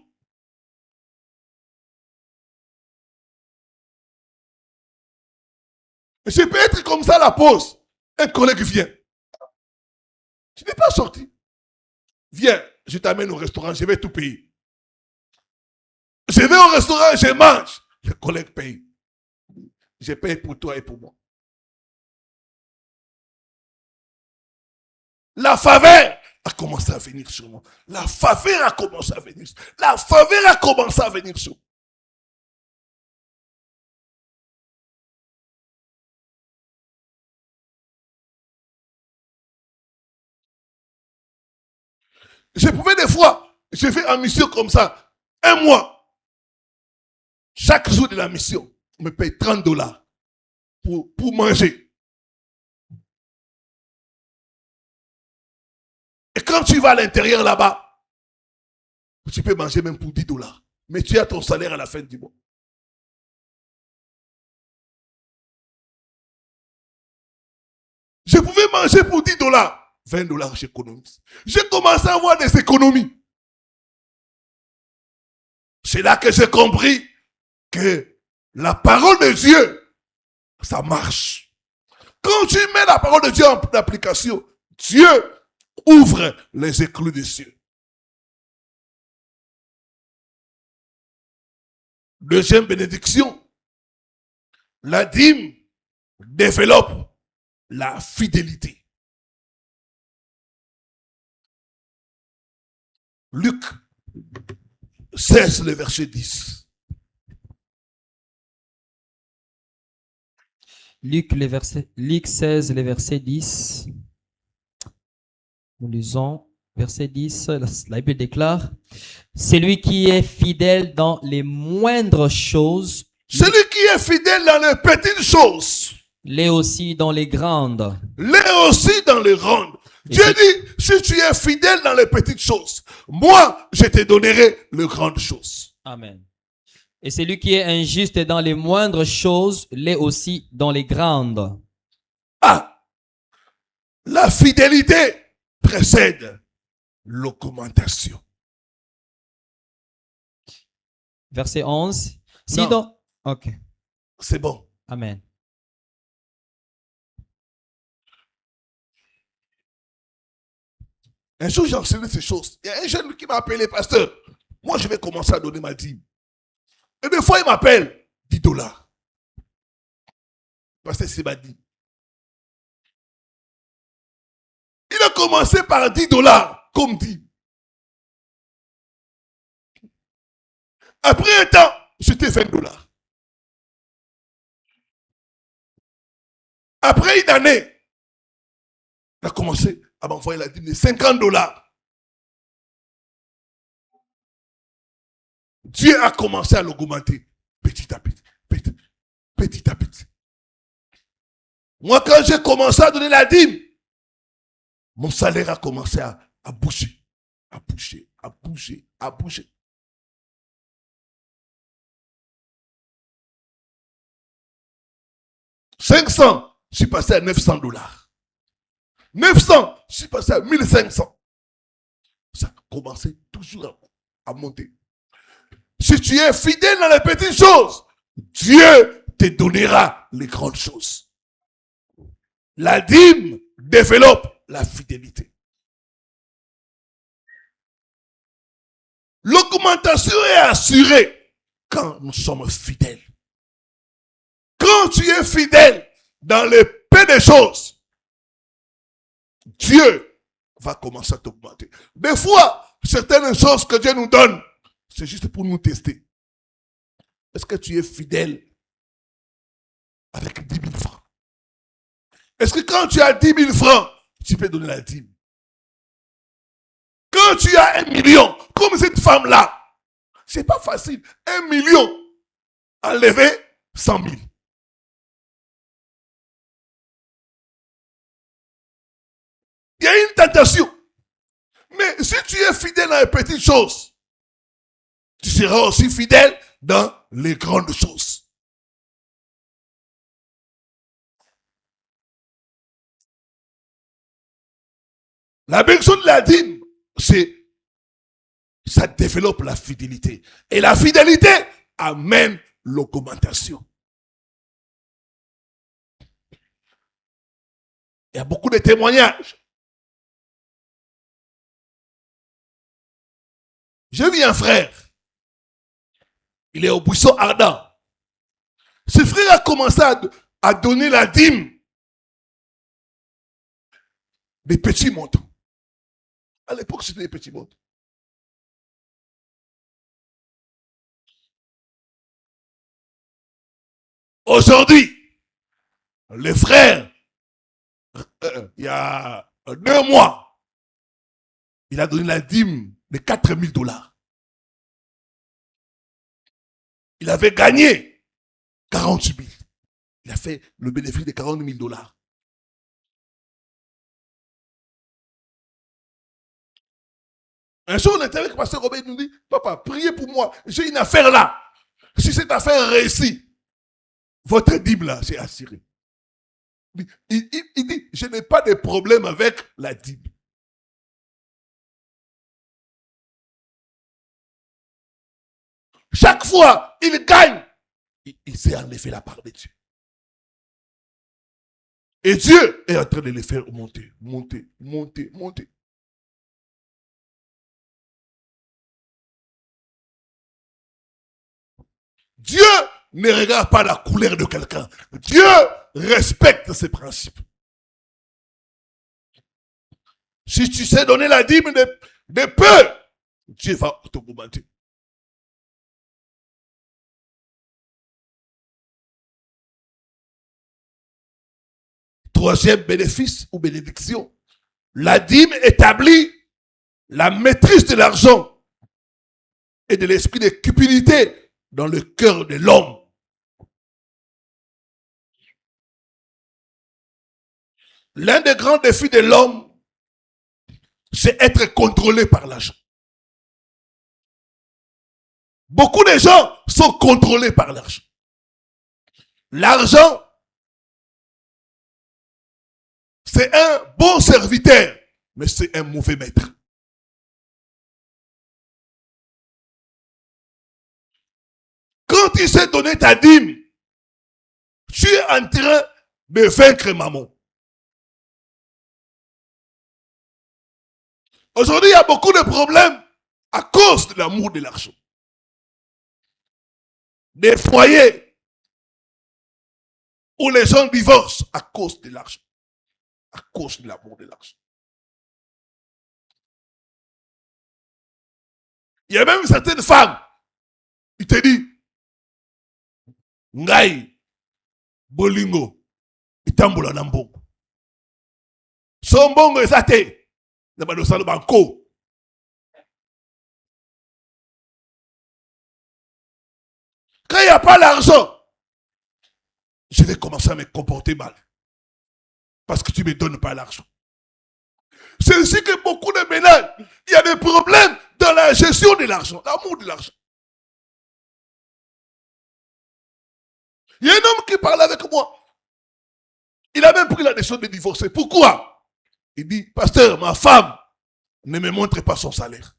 Je peux être comme ça à la pause. Un collègue vient. Tu n'es pas sorti. Viens, je t'amène au restaurant, je vais tout payer. Je vais au restaurant, je mange. Le collègue paye. Je paye pour toi et pour moi. La faveur a commencé à venir sur moi. La faveur a commencé à venir. La faveur a commencé à venir sur moi. Je pouvais des fois, je fais une mission comme ça, un mois. Chaque jour de la mission, on me paye $30 pour manger. Et quand tu vas à l'intérieur là-bas, tu peux manger même pour $10. Mais tu as ton salaire à la fin du mois. Je pouvais manger pour $10. $20, j'économise. J'ai commencé à avoir des économies. C'est là que j'ai compris que la parole de Dieu, ça marche. Quand tu mets la parole de Dieu en application, Dieu ouvre les écluses des cieux. Deuxième bénédiction, la dîme développe la fidélité. Luc 16, le verset 10. Luc 16, le verset 10. Nous lisons verset 10. La Bible déclare, celui qui est fidèle dans les moindres choses Celui qui est fidèle dans les petites choses l'est aussi dans les grandes. l'est aussi dans les grandes. Et Dieu dit, si tu es fidèle dans les petites choses, moi, je te donnerai les grandes choses. Amen. Et celui qui est injuste dans les moindres choses l'est aussi dans les grandes. Ah, la fidélité précède l'augmentation. Verset 11. Si Non. donc... Ok. C'est bon. Amen. Un jour, j'ai enseigné ces choses. Il y a un jeune qui m'a appelé, pasteur. Moi, je vais commencer à donner ma dîme. Et des fois, il m'appelle $10. Pasteur, c'est ma dîme. Il a commencé par $10 comme dîme. Après un temps, c'était $20. Après une année, il a commencé à m'envoyer la dîme de $50. Dieu a commencé à l'augmenter petit à petit, petit à petit. Moi, quand j'ai commencé à donner la dîme, mon salaire a commencé à bouger, à bouger, à bouger, à bouger. $500, je suis passé à $900. 900, je suis passé à 1500. Ça a commencé toujours à monter. Si tu es fidèle dans les petites choses, Dieu te donnera les grandes choses. La dîme développe la fidélité. L'augmentation est assurée quand nous sommes fidèles. Quand tu es fidèle dans les peu de choses, Dieu va commencer à t'augmenter. Des fois, certaines choses que Dieu nous donne, c'est juste pour nous tester. Est-ce que tu es fidèle avec 10 000 francs? Est-ce que quand tu as 10 000 francs, tu peux donner la dîme? Quand tu as 1 million, comme cette femme-là, c'est pas facile. 1 million, enlever 100 000. Il y a une tentation. Mais si tu es fidèle dans les petites choses, tu seras aussi fidèle dans les grandes choses. La bénédiction de la dîme, c'est ça développe la fidélité. Et la fidélité amène l'augmentation. Il y a beaucoup de témoignages. J'ai vu un frère. Il est au buisson ardent. Ce frère a commencé à donner la dîme des petits montants. À l'époque, c'était des petits montants. Aujourd'hui, le frère, il y a 2 mois, il a donné la dîme de $4 000. Il avait gagné 48 000. Il a fait le bénéfice de $40 000. Un jour, on était avec Pasteur Robert, il nous dit, papa, priez pour moi, j'ai une affaire là. Si cette affaire réussit, votre dîme là, c'est assuré. Il dit, je n'ai pas de problème avec la dîme. Chaque fois, il gagne, il s'est enlevé la part de Dieu. Et Dieu est en train de les faire monter, monter, monter, monter. Dieu ne regarde pas la couleur de quelqu'un. Dieu respecte ses principes. Si tu sais donner la dîme de peu, Dieu va t'augmenter. Troisième bénéfice ou bénédiction, la dîme établit la maîtrise de l'argent et de l'esprit de cupidité dans le cœur de l'homme. L'un des grands défis de l'homme, c'est être contrôlé par l'argent. Beaucoup de gens sont contrôlés par l'argent. L'argent, c'est un bon serviteur, mais c'est un mauvais maître. Quand tu sais donner ta dîme, tu es en train de vaincre maman. Aujourd'hui, il y a beaucoup de problèmes à cause de l'amour de l'argent. Des foyers où les gens divorcent à cause de l'argent. À cause de l'amour de l'argent. Il y a même certaines femmes, ils te disent, Ngai, Bolingo, Itambola Nambongo. Son bongo est saté. N'a pas de salle banco. Quand il n'y a pas l'argent, je vais commencer à me comporter mal. Parce que tu ne me donnes pas l'argent. C'est ainsi que beaucoup de ménages, il y a des problèmes dans la gestion de l'argent, l'amour de l'argent. Il y a un homme qui parlait avec moi. Il a même pris la décision de divorcer. Pourquoi? Il dit, pasteur, ma femme ne me montre pas son salaire.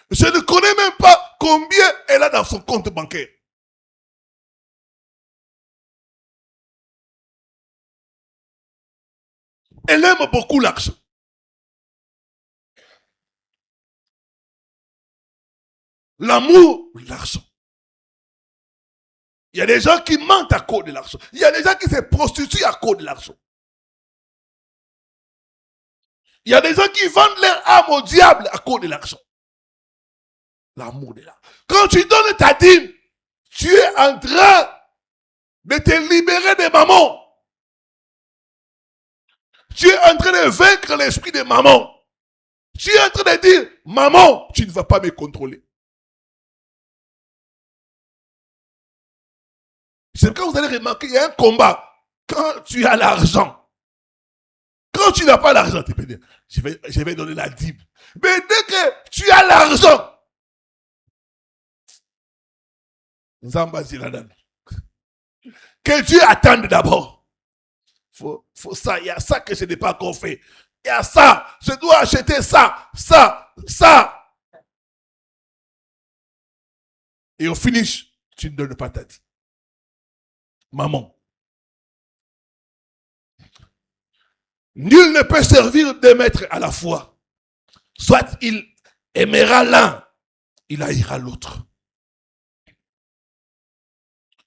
Je ne connais même pas combien elle a dans son compte bancaire. Elle aime beaucoup l'argent. L'amour, l'argent. Il y a des gens qui mentent à cause de l'argent. Il y a des gens qui se prostituent à cause de l'argent. Il y a des gens qui vendent leur âme au diable à cause de l'argent. L'amour de l'argent. Quand tu donnes ta dîme, tu es en train de te libérer de maman. Tu es en train de vaincre l'esprit de maman. Tu es en train de dire, maman, tu ne vas pas me contrôler. C'est quand vous allez remarquer, il y a un combat. Quand tu as l'argent, quand tu n'as pas l'argent, tu peux dire, je vais donner la dîme. Mais dès que tu as l'argent, que Dieu attende d'abord. Faut ça, il y a ça que je n'ai pas encore fait. Il y a ça, je dois acheter ça. Et au finish, tu ne donnes pas ta dîme. Maman. Nul ne peut servir deux maîtres à la fois. Soit il aimera l'un, il haïra l'autre.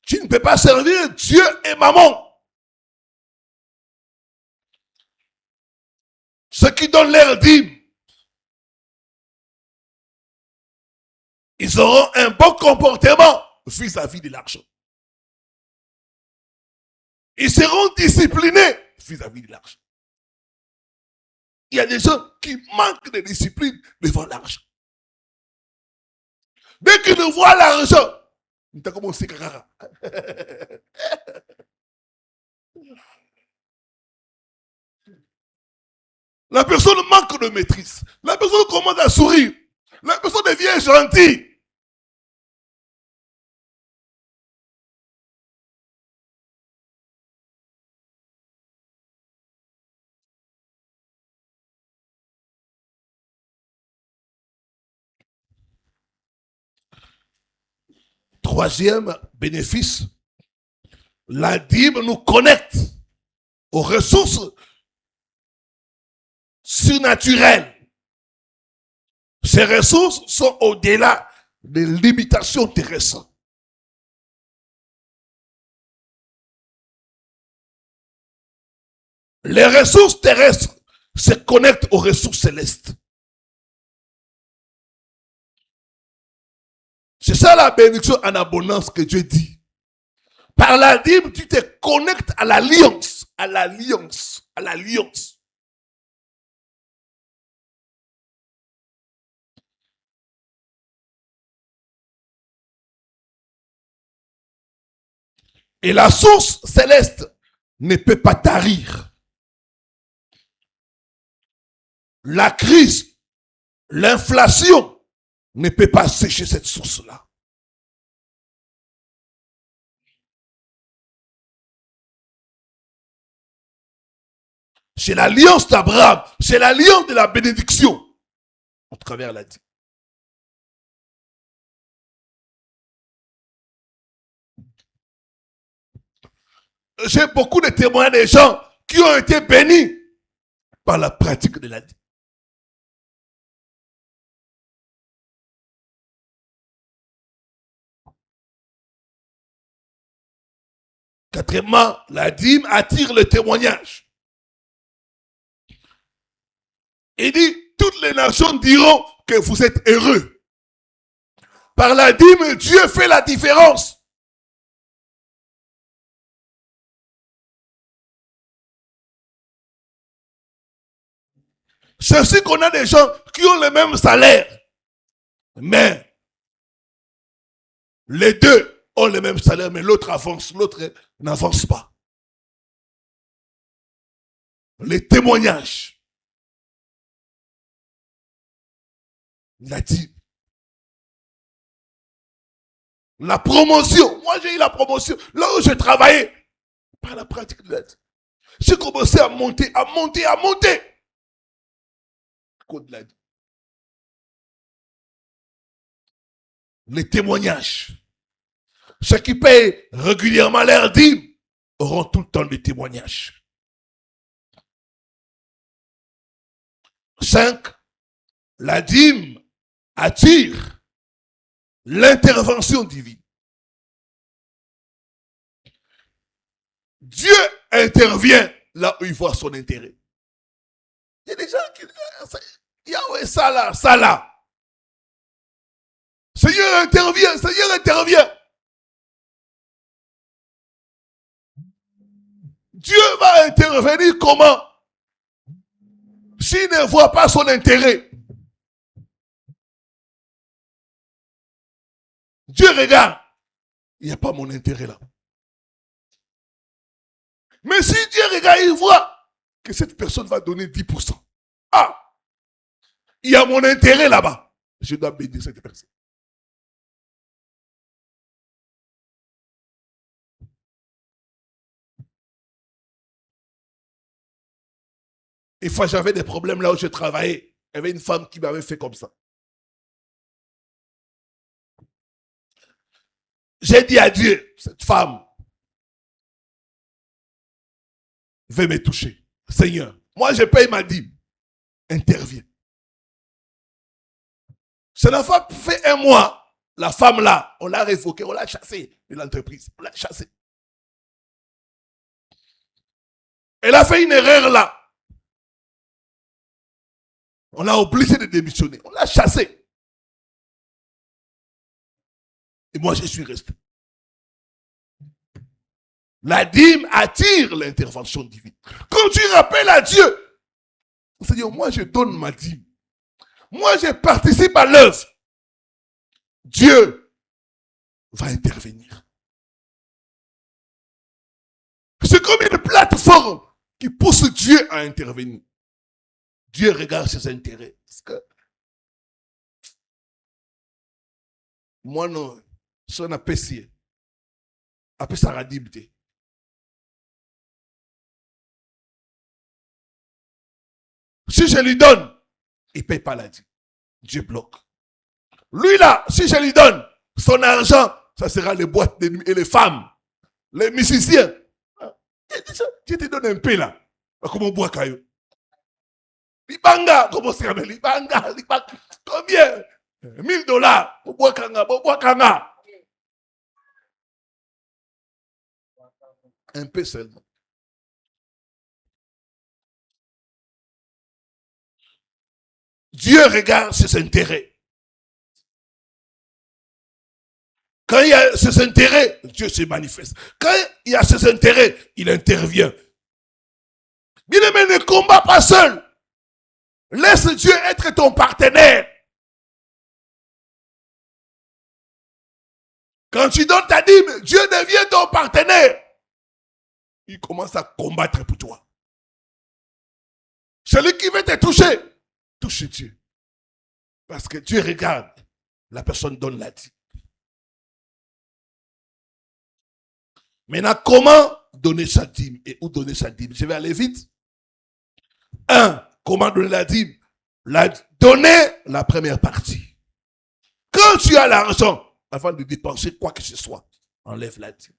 Tu ne peux pas servir Dieu et maman. Ceux qui donnent leur dîme, ils auront un bon comportement vis-à-vis de l'argent. Ils seront disciplinés vis-à-vis de l'argent. Il y a des gens qui manquent de discipline devant l'argent. Dès qu'ils voient l'argent, ils ont commencé à la personne manque de maîtrise. La personne commence à sourire. La personne devient gentille. Troisième bénéfice, la dîme nous connecte aux ressources surnaturelles. Ces ressources sont au-delà des limitations terrestres. Les ressources terrestres se connectent aux ressources célestes. C'est ça la bénédiction en abondance que Dieu dit. Par la dîme, tu te connectes à l'alliance, à l'alliance, à l'alliance. Et la source céleste ne peut pas tarir. La crise, l'inflation ne peut pas sécher cette source-là. C'est l'alliance d'Abraham, c'est l'alliance de la bénédiction au travers la dîme. J'ai beaucoup de témoignages des gens qui ont été bénis par la pratique de la dîme. Quatrièmement, la dîme attire le témoignage. Il dit, toutes les nations diront que vous êtes heureux. Par la dîme, Dieu fait la différence. C'est aussi qu'on a des gens qui ont le même salaire. Mais les deux ont le même salaire, mais l'autre avance, l'autre n'avance pas. Les témoignages. La dîme. La promotion. Moi, j'ai eu la promotion. Là où je travaillais, par la pratique de la dîme. J'ai commencé à monter, à monter, à monter. De la dîme. Les témoignages. Ceux qui payent régulièrement leur dîme auront tout le temps des témoignages. 5. La dîme attire l'intervention divine. Dieu intervient là où il voit son intérêt. Il y a des gens qui disent, Yahweh, ça là, ça là. Seigneur intervient, Seigneur intervient. Dieu va intervenir comment? S'il ne voit pas son intérêt. Dieu regarde. Il n'y a pas mon intérêt là. Mais si Dieu regarde, il voit que cette personne va donner 10%. Ah! Il y a mon intérêt là-bas. Je dois bénir cette personne. Une fois, j'avais des problèmes là où je travaillais. Il y avait une femme qui m'avait fait comme ça. J'ai dit à Dieu, cette femme veut me toucher. Seigneur, moi je paye ma dîme. Interviens. Ça n'a pas fait un mois. La femme là, on l'a révoquée, on l'a chassée de l'entreprise. On l'a chassée. Elle a fait une erreur là. On l'a obligé de démissionner. On l'a chassée. Et moi, je suis resté. La dîme attire l'intervention divine. Quand tu rappelles à Dieu, c'est-à-dire, moi, je donne ma dîme. Moi, je participe à l'œuvre. Dieu va intervenir. C'est comme une plateforme qui pousse Dieu à intervenir. Dieu regarde ses intérêts. Parce que moi, non, je suis un apprécié. Après ça, la dîme. Si je lui donne, il ne paye pas la dîme. Dieu bloque. Lui là, si je lui donne son argent, ça sera les boîtes de nuit et les femmes, les musiciens. Dieu te donne un peu là. Comment on boit caillou? Libanga, comment ça s'appelle? Libanga, combien? $1000 pour boire kanga, Un peu seulement. Dieu regarde ses intérêts. Quand il y a ses intérêts, Dieu se manifeste. Quand il y a ses intérêts, il intervient. Bien-aimé, ne combat pas seul. Laisse Dieu être ton partenaire. Quand tu donnes ta dîme, Dieu devient ton partenaire. il commence à combattre pour toi. Celui qui veut te toucher, touche Dieu. Parce que Dieu regarde, la personne donne la dîme. Maintenant, comment donner sa dîme et où donner sa dîme? Je vais aller vite. 1. Comment donner la dîme? Donner la première partie. Quand tu as l'argent, avant de dépenser quoi que ce soit, enlève la dîme.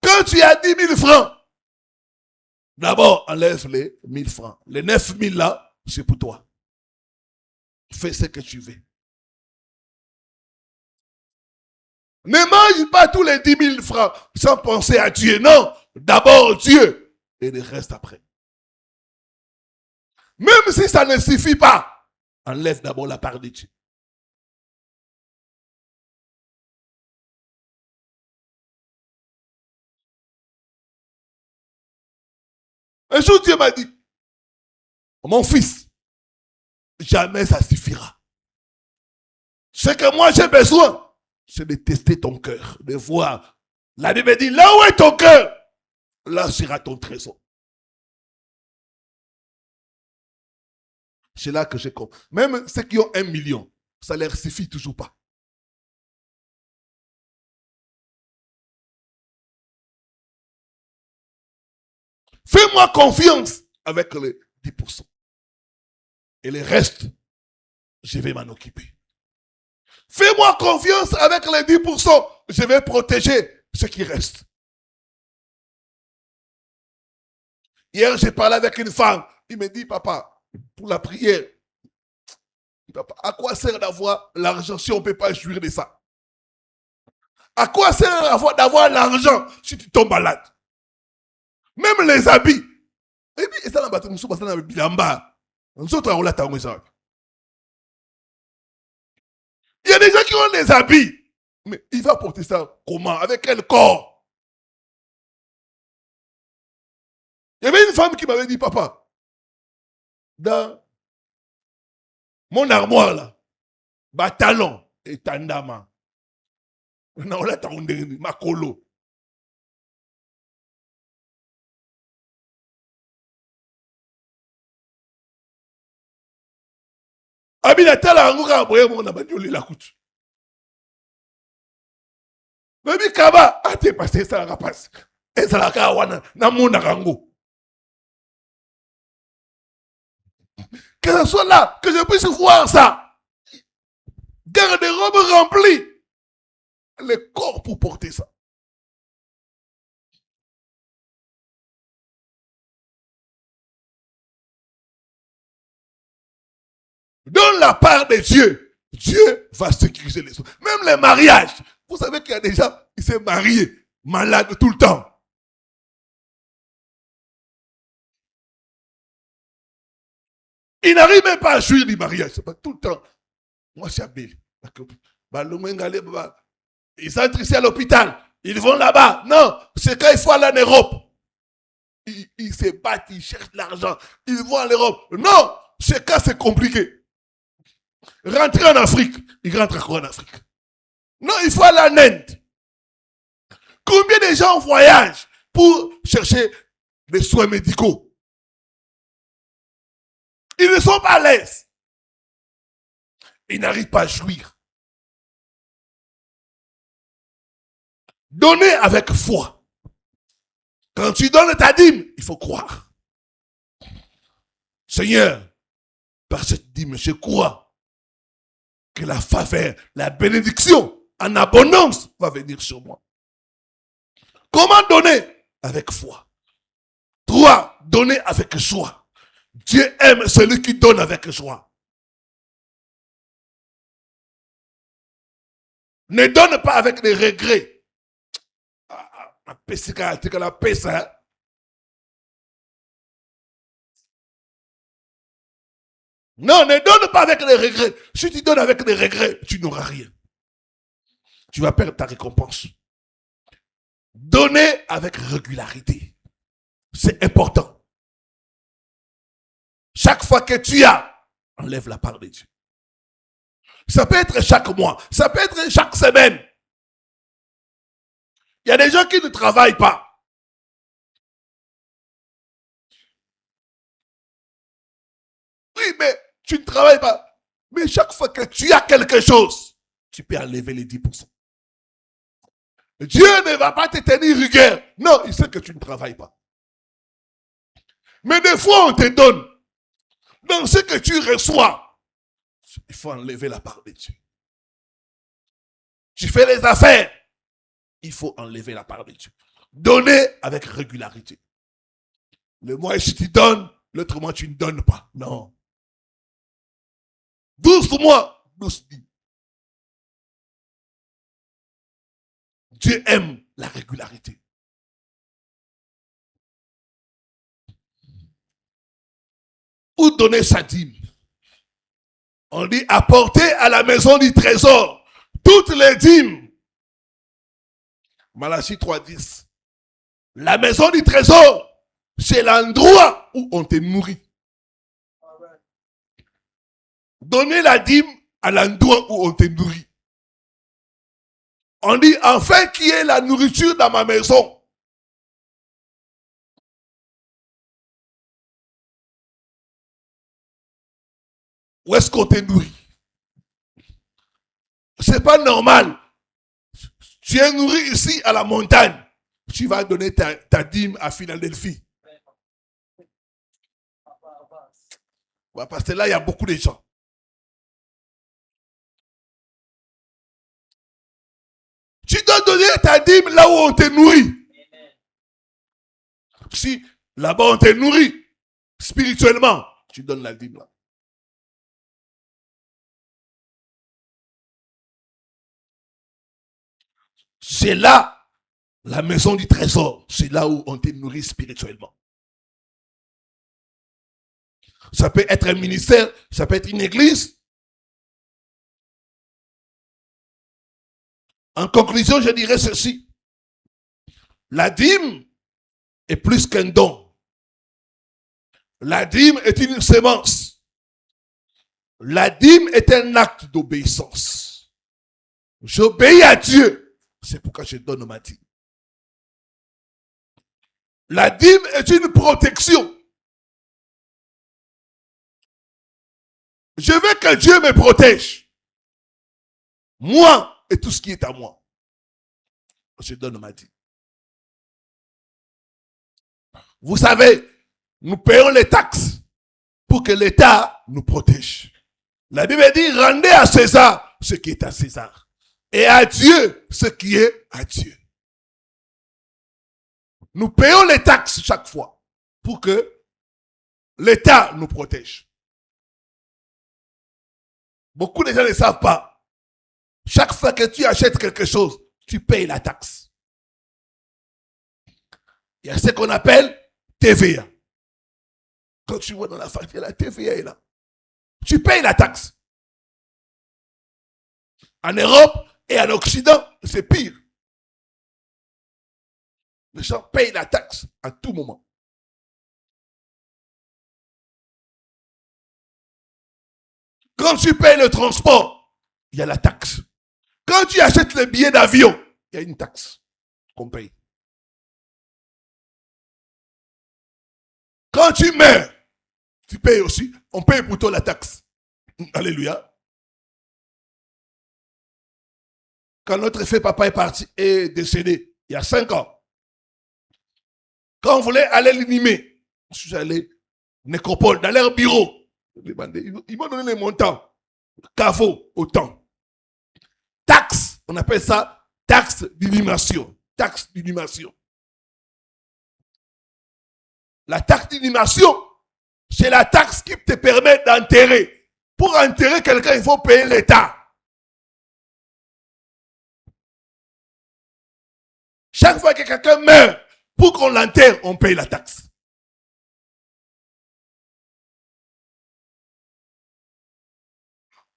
Quand tu as 10 000 francs, d'abord enlève les 1000 francs. Les 9 000 là, c'est pour toi. Fais ce que tu veux. Ne mange pas tous les 10 000 francs sans penser à Dieu. Non, d'abord Dieu et le reste après. Même si ça ne suffit pas, enlève d'abord la part de Dieu. Un jour, Dieu m'a dit, mon fils, jamais ça suffira. Ce que moi j'ai besoin, c'est de tester ton cœur, de voir. La Bible dit, là où est ton cœur, là sera ton trésor. C'est là que j'ai compris. Même ceux qui ont 1 million, ça leur suffit toujours pas. Fais-moi confiance avec les 10%. Et le reste, je vais m'en occuper. Fais-moi confiance avec les 10%. Je vais protéger ce qui reste. Hier, j'ai parlé avec une femme. Il me dit, papa, pour la prière, papa, à quoi sert d'avoir l'argent si on ne peut pas jouir de ça? À quoi sert d'avoir l'argent si tu tombes malade? Même les habits. Et puis, ça n'a pas été ça n'a bilamba. Il y a des gens qui ont des habits. Mais il va porter ça comment? Avec quel corps? Il y avait une femme qui m'avait dit, papa, dans mon armoire là, talon et tandama. On l'a tendé, ma colo. Abinatala anguka aboye mo na banyoli la kutu. Baby kaba ate passé ça la passe. Et ça la ka wana na mona rango. Que ce soit là, que je puisse voir ça. Garde-robe remplie. Le corps pour porter ça. Dans la part de Dieu, Dieu va sécuriser les autres. Même les mariages. Vous savez qu'il y a des gens qui se marient malades tout le temps. Ils n'arrivent même pas à jouir du mariage. C'est pas tout le temps. Moi, c'est Abel. Ils entrent ici à l'hôpital. Ils vont là-bas. Non, c'est quand il faut aller en Europe. Ils se battent, ils cherchent l'argent. Ils vont en Europe. Non, c'est quand c'est compliqué. Rentrer en Afrique, il rentre encore en Afrique. Non, il faut aller en Inde. Combien de gens voyagent pour chercher des soins médicaux? Ils ne sont pas à l'aise. Ils n'arrivent pas à jouir. Donnez avec foi. Quand tu donnes ta dîme, il faut croire. Seigneur, par cette dîme, je crois que la faveur, la bénédiction en abondance va venir sur moi. Comment donner? Avec foi. 3. Donner avec joie. Dieu aime celui qui donne avec joie. Ne donne pas avec des regrets. Non, ne donne pas avec les regrets. Si tu donnes avec les regrets, tu n'auras rien. Tu vas perdre ta récompense. Donnez avec régularité. C'est important. Chaque fois que tu as, enlève la part de Dieu. Ça peut être chaque mois. Ça peut être chaque semaine. Il y a des gens qui ne travaillent pas. Oui, mais tu ne travailles pas. Mais chaque fois que tu as quelque chose, tu peux enlever les 10%. Dieu ne va pas te tenir rigueur. Non, il sait que tu ne travailles pas. Mais des fois, on te donne. Dans ce que tu reçois, il faut enlever la part de Dieu. Tu fais les affaires, il faut enlever la part de Dieu. Donner avec régularité. Le mois, si tu donnes, l'autre mois, tu ne donnes pas. Non. 12 mois, 12 dîmes. Dieu aime la régularité. Où donner sa dîme? On dit apporter à la maison du trésor toutes les dîmes. Malachie 3:10. La maison du trésor, c'est l'endroit où on te nourrit. Donner la dîme à l'endroit où on te nourrit. On dit, enfin qu'il y ait la nourriture dans ma maison. Où est-ce qu'on te nourrit? C'est pas normal. Tu es nourri ici à la montagne. Tu vas donner ta dîme à Philadelphie. Ouais, parce que là, il y a beaucoup de gens. Tu dois donner ta dîme là où on te nourrit. Si là-bas on te nourrit spirituellement, tu donnes la dîme là. C'est là la maison du trésor. C'est là où on te nourrit spirituellement. Ça peut être un ministère, ça peut être une église. En conclusion, je dirais ceci. La dîme est plus qu'un don. La dîme est une sémence. La dîme est un acte d'obéissance. J'obéis à Dieu. C'est pourquoi je donne ma dîme. La dîme est une protection. Je veux que Dieu me protège. Moi et tout ce qui est à moi. Je donne ma dîme. Vous savez, nous payons les taxes pour que l'État nous protège. La Bible dit, rendez à César ce qui est à César. Et à Dieu ce qui est à Dieu. Nous payons les taxes chaque fois pour que l'État nous protège. Beaucoup de gens ne savent pas. Chaque fois que tu achètes quelque chose, tu payes la taxe. Il y a ce qu'on appelle TVA. Quand tu vois dans la facture, la TVA est là. Tu payes la taxe. En Europe et en Occident, c'est pire. Les gens payent la taxe à tout moment. Quand tu payes le transport, il y a la taxe. Quand tu achètes le billet d'avion, il y a une taxe qu'on paye. Quand tu meurs, tu payes aussi. On paye pour toi la taxe. Alléluia. Quand notre feu papa est décédé, il y a 5 ans, quand on voulait aller l'inhumer, je suis allé nécropole, dans leur bureau, ils m'ont donné les montants. Caveau, autant. Taxe, on appelle ça taxe d'inhumation. Taxe d'inhumation. La taxe d'inhumation, c'est la taxe qui te permet d'enterrer. Pour enterrer quelqu'un, il faut payer l'État. Chaque fois que quelqu'un meurt, pour qu'on l'enterre, on paye la taxe.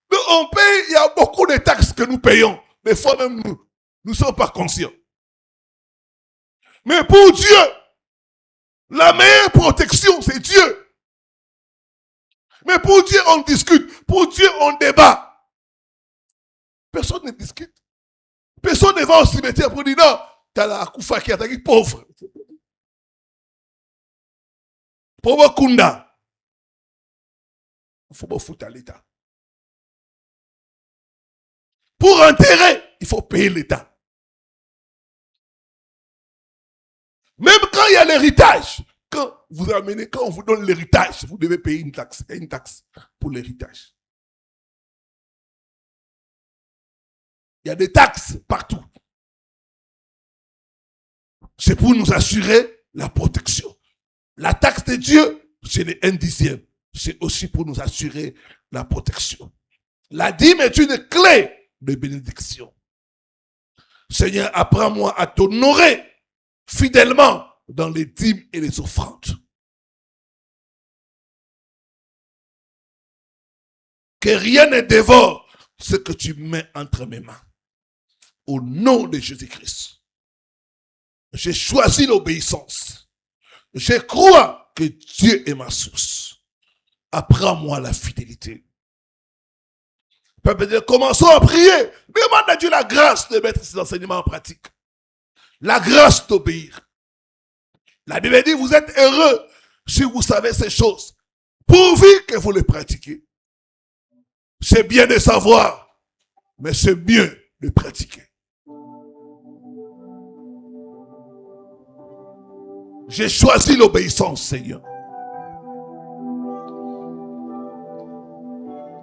Donc on paye, il y a beaucoup de taxes que nous payons. Des fois même nous ne sommes pas conscients. Mais pour Dieu, la meilleure protection, c'est Dieu. Mais pour Dieu, on discute. Pour Dieu, on débat. Personne ne discute. Personne ne va au cimetière pour dire non, T'as la Koufa qui attaque pauvre. Pauvre Kunda. Il faut pas foutre à l'État. Pour enterrer, il faut payer l'État. Même quand il y a l'héritage, quand on vous donne l'héritage, vous devez payer une taxe. Il y a une taxe pour l'héritage. Il y a des taxes partout. C'est pour nous assurer la protection. La taxe de Dieu, c'est les 1/10. C'est aussi pour nous assurer la protection. La dîme est une clé de bénédiction. Seigneur, apprends-moi à t'honorer fidèlement dans les dîmes et les offrandes. Que rien ne dévore ce que tu mets entre mes mains. Au nom de Jésus-Christ. J'ai choisi l'obéissance. Je crois que Dieu est ma source. Apprends-moi la fidélité. Peuple de Dieu, commençons à prier. Demande à Dieu la grâce de mettre ces enseignements en pratique. La grâce d'obéir. La Bible dit, vous êtes heureux si vous savez ces choses, pourvu que vous les pratiquez. C'est bien de savoir, mais c'est mieux de pratiquer. J'ai choisi l'obéissance, Seigneur.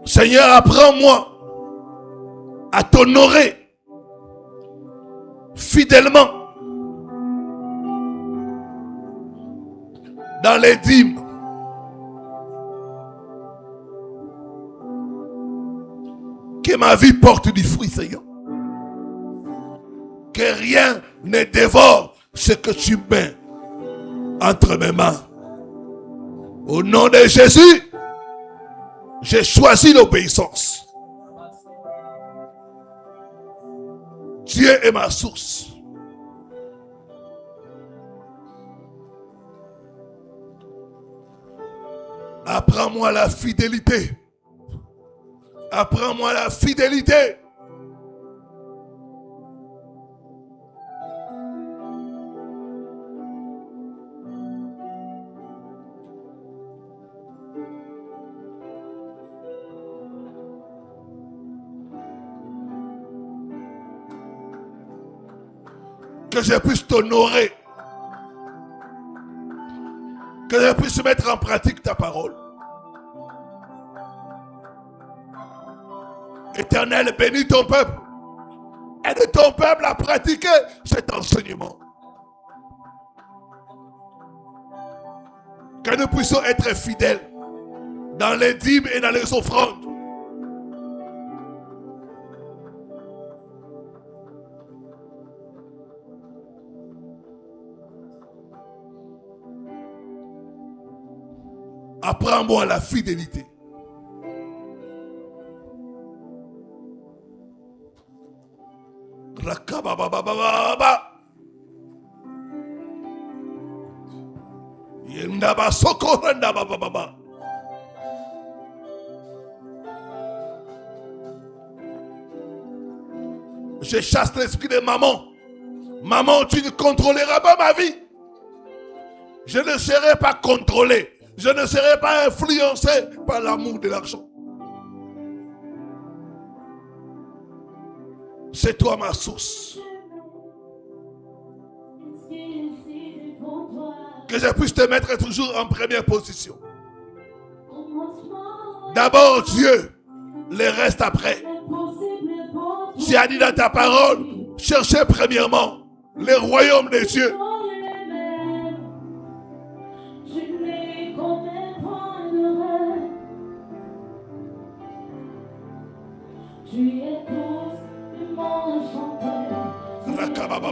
Seigneur, apprends-moi à t'honorer fidèlement dans les dîmes. Que ma vie porte du fruit, Seigneur. Que rien ne dévore ce que tu mets entre mes mains. Au nom de Jésus, j'ai choisi l'obéissance. Dieu est ma source. Apprends-moi la fidélité. Apprends-moi la fidélité. Que je puisse t'honorer. Que je puisse mettre en pratique ta parole. Éternel, bénis ton peuple. Aide ton peuple à pratiquer cet enseignement. Que nous puissions être fidèles dans les dîmes et dans les offrandes. Apprends-moi la fidélité. Rakababababa. Yendaba sokorenda bababa. Je chasse l'esprit de maman. Maman, tu ne contrôleras pas ma vie. Je ne serai pas contrôlé. Je ne serai pas influencé par l'amour de l'argent. C'est toi ma source. Que je puisse te mettre toujours en première position. D'abord Dieu, le reste après. Tu as dit dans ta parole, cherchez premièrement le royaume de Dieu